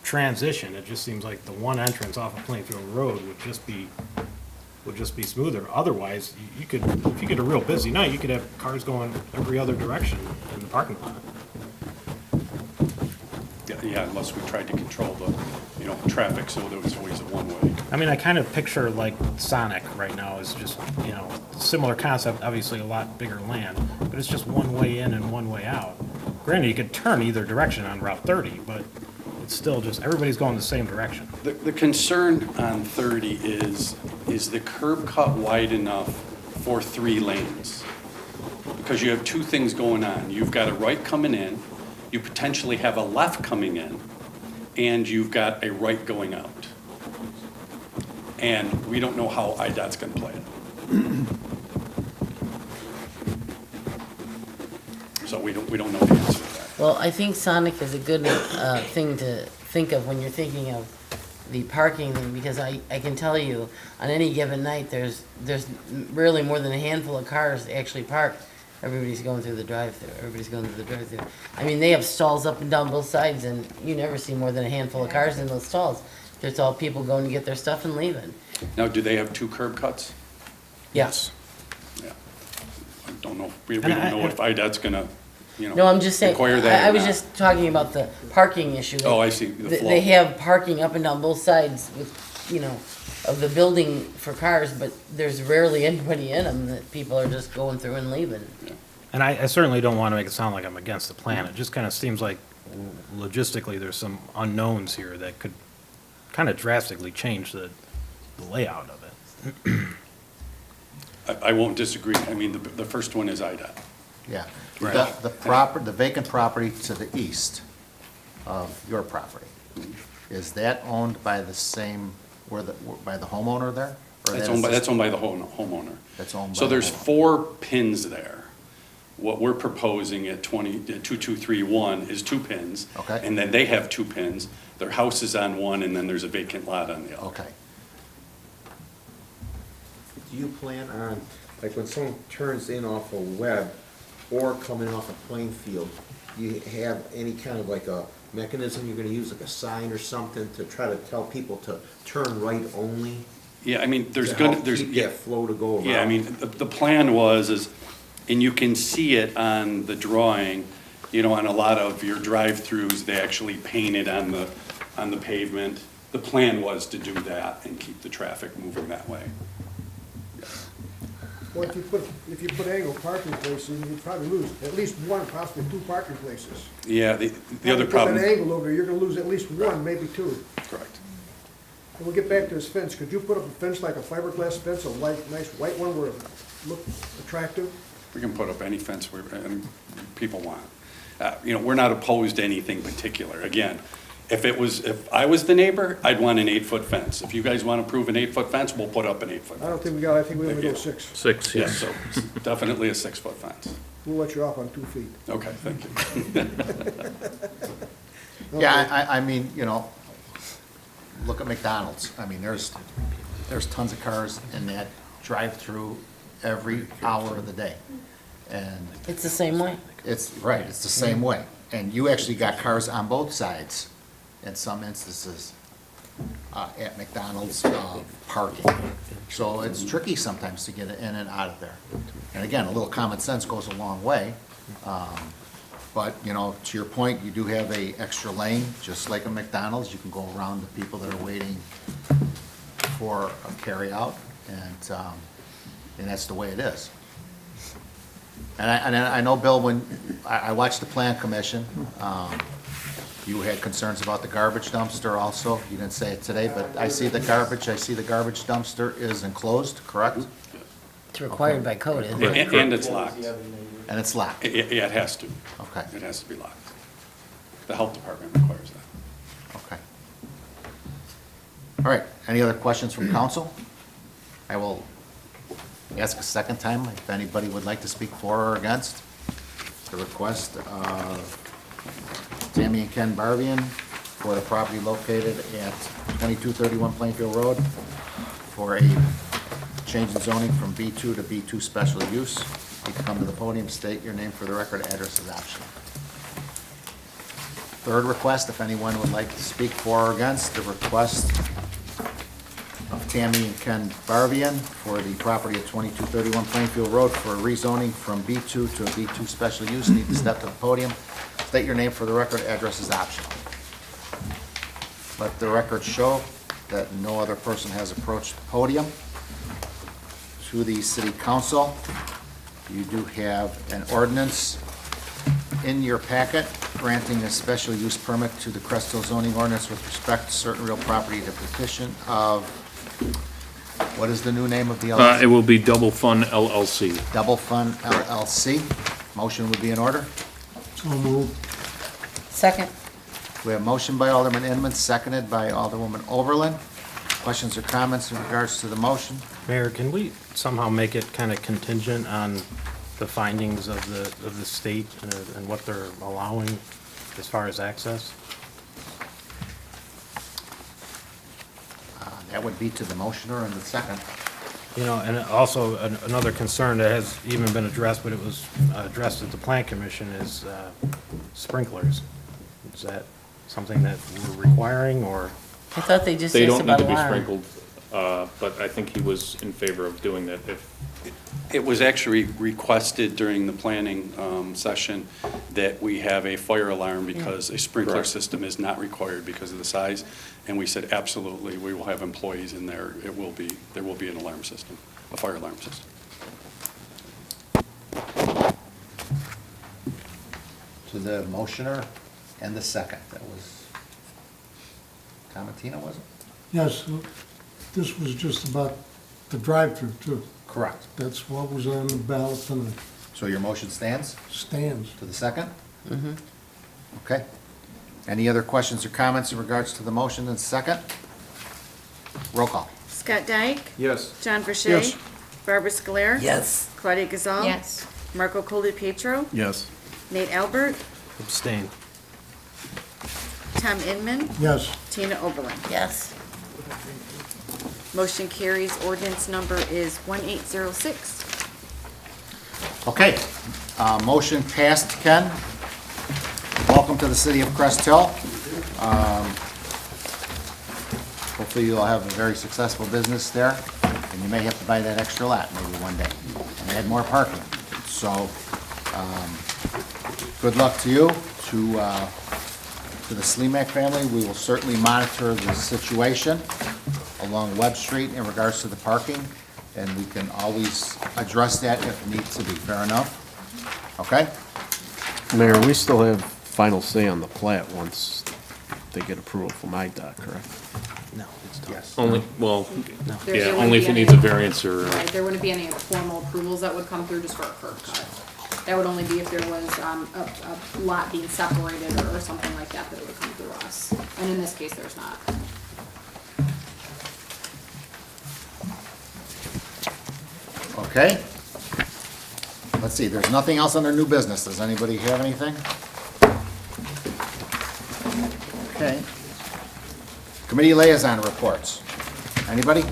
transition, it just seems like the one entrance off of Plainfield Road would just be smoother. Otherwise, you could, if you get a real busy night, you could have cars going every other direction in the parking lot. yeah, unless we tried to control the, you know, traffic, so there was always a one-way. I mean, I kind of picture like Sonic right now is just, you know, similar concept, obviously a lot bigger land, but it's just one way in and one way out. Granted, you could turn either direction on Route 30, but it's still just, everybody's going the same direction. The concern on 30 is the curb cut wide enough for 3 lanes? Because you have 2 things going on. You've got a right coming in, you potentially have a left coming in, and you've got a right going out. And we don't know how IDOT's gonna play it. So we don't know the answer to that. Well, I think Sonic is a good thing to think of when you're thinking of the parking thing, because I can tell you, on any given night, there's rarely more than a handful of cars actually parked. Everybody's going through the drive-through. I mean, they have stalls up and down both sides, and you never see more than a handful of cars in those stalls. There's all people going to get their stuff and leaving. Now, do they have 2 curb cuts? Yes. Yeah. I don't know, we don't know if IDOT's gonna, you know, No, I'm just saying, require that I or was not. just talking about the parking issue. Oh, I see, the flow. They have parking up and down both sides with, you know, of the building for cars, but there's rarely anybody in them, that people are just going through and leaving. And I certainly don't want to make it sound like I'm against the plan. It just kind of seems like logistically, there's some unknowns here that could kind of drastically change the layout of it. I won't disagree. I mean, the first one is IDOT. Yeah. Right. The vacant property to the east of your property, is that owned by the same, by the homeowner there? Or That's that is owned by the homeowner. That's owned by So the there's homeowner. 4 pins there. What we're proposing at 2231 is 2 pins. Okay. And then they have 2 pins. Their house is on one, and then there's a vacant lot on the other. Okay. Do you plan on, like when someone turns in off of Webb or coming off of Plainfield, do you have any kind of like a mechanism you're gonna use, like a sign or something to try to tell people to turn right only? Yeah, I mean, there's To gonna, help there's. keep that flow to go around? Yeah, I mean, the plan was, and you can see it on the drawing, you know, on a lot of your drive-throughs, they actually painted on the pavement. The plan was to do that and keep the traffic moving that way. Well, if you put angled parking places, you'd probably lose at least 1, possibly 2 parking places. Yeah, the Now, other you problem. Put an angle over there, you're gonna lose at least 1, maybe 2. Correct. And we'll get back to this fence. Could you put up a fence like a fiberglass fence, a nice white one where it look attractive? We can put up any fence and people want. You know, we're not opposed to anything particular. Again, if I was the neighbor, I'd want an 8-foot fence. If you guys want to approve an 8-foot fence, we'll put up an 8-foot fence. I don't think we got, I think we only go 6. 6, Yeah, yes. so definitely a 6-foot fence. We'll let you off on 2 feet. Okay, thank you. Yeah, I mean, you know, look at McDonald's. I mean, there's tons of cars in that drive-through every hour of the day. And It's the same way. it's the same way. And you actually got cars on both sides in some instances at McDonald's parking. So it's tricky sometimes to get in and out of there. And again, a little common sense goes a long way. But, you know, to your point, you do have a extra lane, just like a McDonald's. You can go around the people that are waiting for a carryout, and that's the way it is. And I know, Bill, when I watched the Plan Commission, you had concerns about the garbage dumpster also. You didn't say it today, but I see the garbage dumpster is enclosed, correct? It's required by code, isn't it? And it's locked. And it's locked. Yeah, it has to. Okay. It has to be locked. The health department requires that. Okay. All right, any other questions from council? I will ask a second time if anybody would like to speak for or against the request of Tammy and Ken Barbian for the property located at 2231 Plainfield Road for a change in zoning from B2 to B2 special use. You can come to the podium, state your name for the record, address is optional. Third request, if anyone would like to speak for or against the request of Tammy and Ken Barbian for the property at 2231 Plainfield Road for rezoning from B2 to a B2 special use, need to step to the podium. State your name for the record, address is optional. Let the record show that no other person has approached the podium. To the city council, you do have an ordinance in your packet granting a special use permit to the Crest Hill zoning ordinance with respect to certain real property, the petition of, what is the new name of the LLC? It will be Double Fun LLC. Double Fun LLC. Motion would be in order. So moved. Second. We have motion by Alderman Inman, seconded by Alderwoman Oberlin. Questions or comments in regards to the motion? Mayor, can we somehow make it kind of contingent on the findings of the state and what they're allowing as far as access? That would be to the motioner and the second. You know, and also another concern that has even been addressed, but it was addressed at the Plan Commission, is sprinklers. Is that something that we're requiring, or? I thought they just They asked don't need about to be alarm. sprinkled, but I think he was in favor of doing that if, It was actually requested during the planning session that we have a fire alarm because a sprinkler Correct. system is not required because of the size. And we said, absolutely, we will have employees in there. There will be an alarm system, a fire alarm system. To the motioner and the second. That was Tomatina, was it? Yes, this was just about the drive-through too. Correct. That's what was on the ballot tonight. So your motion stands? Stands. To the second? Mm-hmm. Okay. Any other questions or comments in regards to the motion and second? Roll call. Scott Dyke? Yes. John Verche? Yes. Barbara Scoler? Yes. Claudia Gazal? Yes. Marco Colapietro? Yes. Nate Albert? Abstain. Tom Inman? Yes. Tina Oberlin? Yes. Motion carries. Ordinance number is 1806. Okay. Motion passed, Ken. Welcome to the city of Crest Hill. Hopefully you'll have a very successful business there, and you may have to buy that extra lot maybe one day and add more parking. So, good luck to you, to the Slimak family. We will certainly monitor the situation along Webb Street in regards to the parking, and we can always address that if needs to be. Fair enough? Okay? Mayor, we still have final say on the plat once they get approval from IDOT, correct? No, it's not. Yes. only, well, There yeah, wouldn't only if be it any- needs a variance or, Right, there wouldn't be any formal approvals that would come through just for a curb cut. That would only be if there was a lot being separated or something like that, that it would come through us. And in this case, there's not. Okay. Let's see, there's nothing else under new business. Does anybody have anything? Okay. Committee liaison reports. Anybody?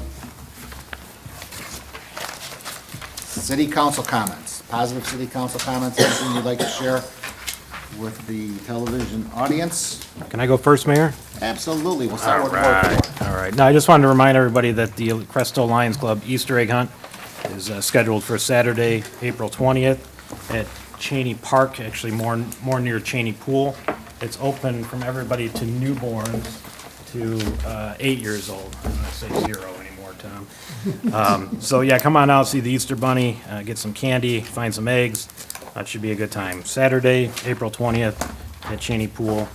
City council comments. Positive city council comments, anything you'd like to share with the television audience? Can I go first, Mayor? Absolutely. We'll start All with the board. right, all right. Now, I just wanted to remind everybody that the Crest Hill Lions Club Easter egg hunt is scheduled for Saturday, April 20th at Cheney Park, actually more near Cheney Pool. It's open from everybody to newborns to 8 years old. I'm not say 0 anymore, Tom. So yeah, come on out, see the Easter Bunny, get some candy, find some eggs. That should be a good time. Saturday, April 20th at Cheney Pool,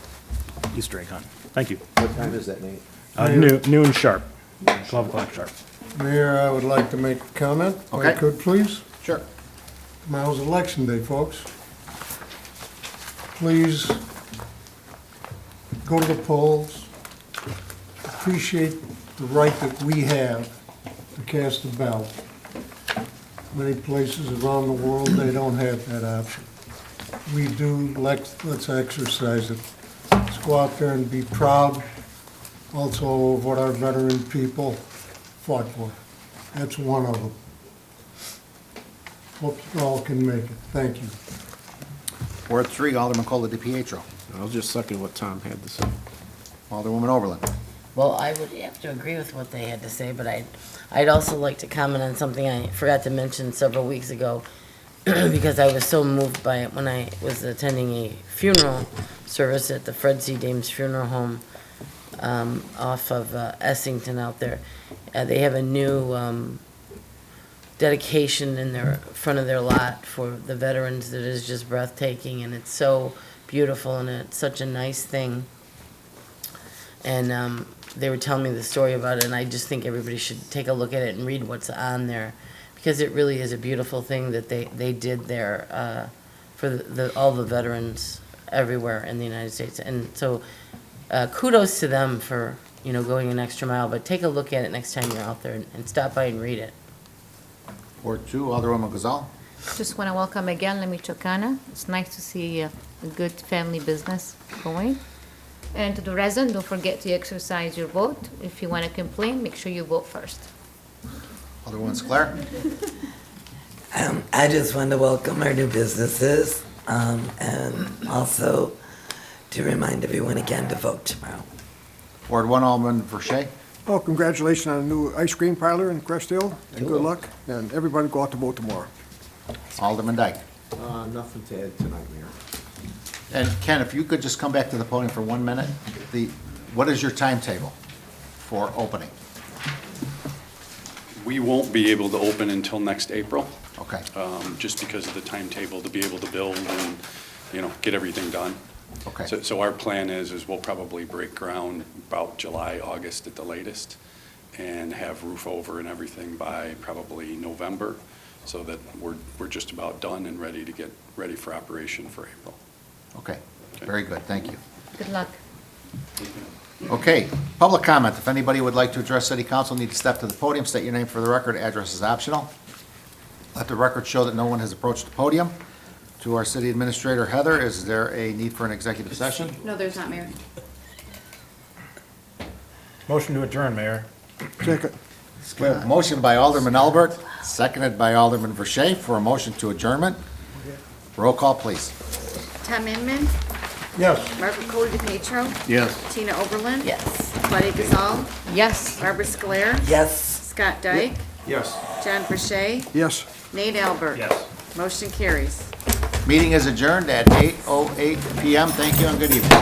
Easter egg hunt. Thank you. What time is that, Nate? Noon sharp, 12 o'clock sharp. Mayor, I would like to make a comment, if I Okay. could, please. Sure. Tomorrow's election day, folks. Please go to the polls. Appreciate the right that we have to cast a ballot. Many places around the world, they don't have that option. We do, let's exercise it. Let's go out there and be proud also of what our veteran people fought for. That's one of them. Hope you all can make it. Thank you. Ward 3, Alderman Cola DiPietro. I'll just second what Tom had to say. Alderwoman Overland. Well, I would have to agree with what they had to say, but I'd also like to comment on something I forgot to mention several weeks ago, because I was so moved by it when I was attending a funeral service at the Fred C. Dames Funeral Home off of Essington out there. They have a new dedication in their front of their lot for the veterans that is just breathtaking, and it's so beautiful, and it's such a nice thing. And they were telling me the story about it, and I just think everybody should take a look at it and read what's on there, because it really is a beautiful thing that they did there for all the veterans everywhere in the United States. And so kudos to them for, going an extra mile, but take a look at it next time you're out there and stop by and read it. Ward 2, Alderwoman Gazal. Just want to welcome again La Michoacana. It's nice to see a good family business going. And to the residents, don't forget to exercise your vote. If you want to complain, make sure you vote first. Alderwoman Sclair. I just want to welcome our new businesses, and also to remind everyone again to vote tomorrow. Ward 1, Alderman Verche. Well, congratulations on a new ice cream parlor in Crest Hill, and good luck, and everybody go out to vote tomorrow. Alderman Dyke. Nothing to add tonight, Mayor. And Ken, if you could just come back to the podium for 1 minute. What is your timetable for opening? We won't be able to open until next April. Okay. Just because of the timetable to be able to build and, get everything done. Okay. So our plan is we'll probably break ground about July, August at the latest, and have roof over and everything by probably November, so that we're just about done and ready to get ready for operation for April. Okay, very good, thank you. Good luck. Okay, public comment. If anybody would like to address City Council, need to step to the podium, state your name for the record. Address is optional. Let the record show that no one has approached the podium. To our City Administrator, Heather, is there a need for an executive session? No, there's not, Mayor. Motion to adjourn, Mayor. Second. We have a motion by Alderman Albert, seconded by Alderman Verche for a motion to adjournment. Roll call, please. Tom Inman, Yes. Margaret Cole DePietro, Yes. Tina Oberlin. Yes. Claudia Gazal, Yes. Barbara Scolaire, Yes. Scott Dyke, Yes. John Verche, Yes. Nate Albert. Yes. Motion carries. Meeting is adjourned at 8:08 PM. Thank you and good evening.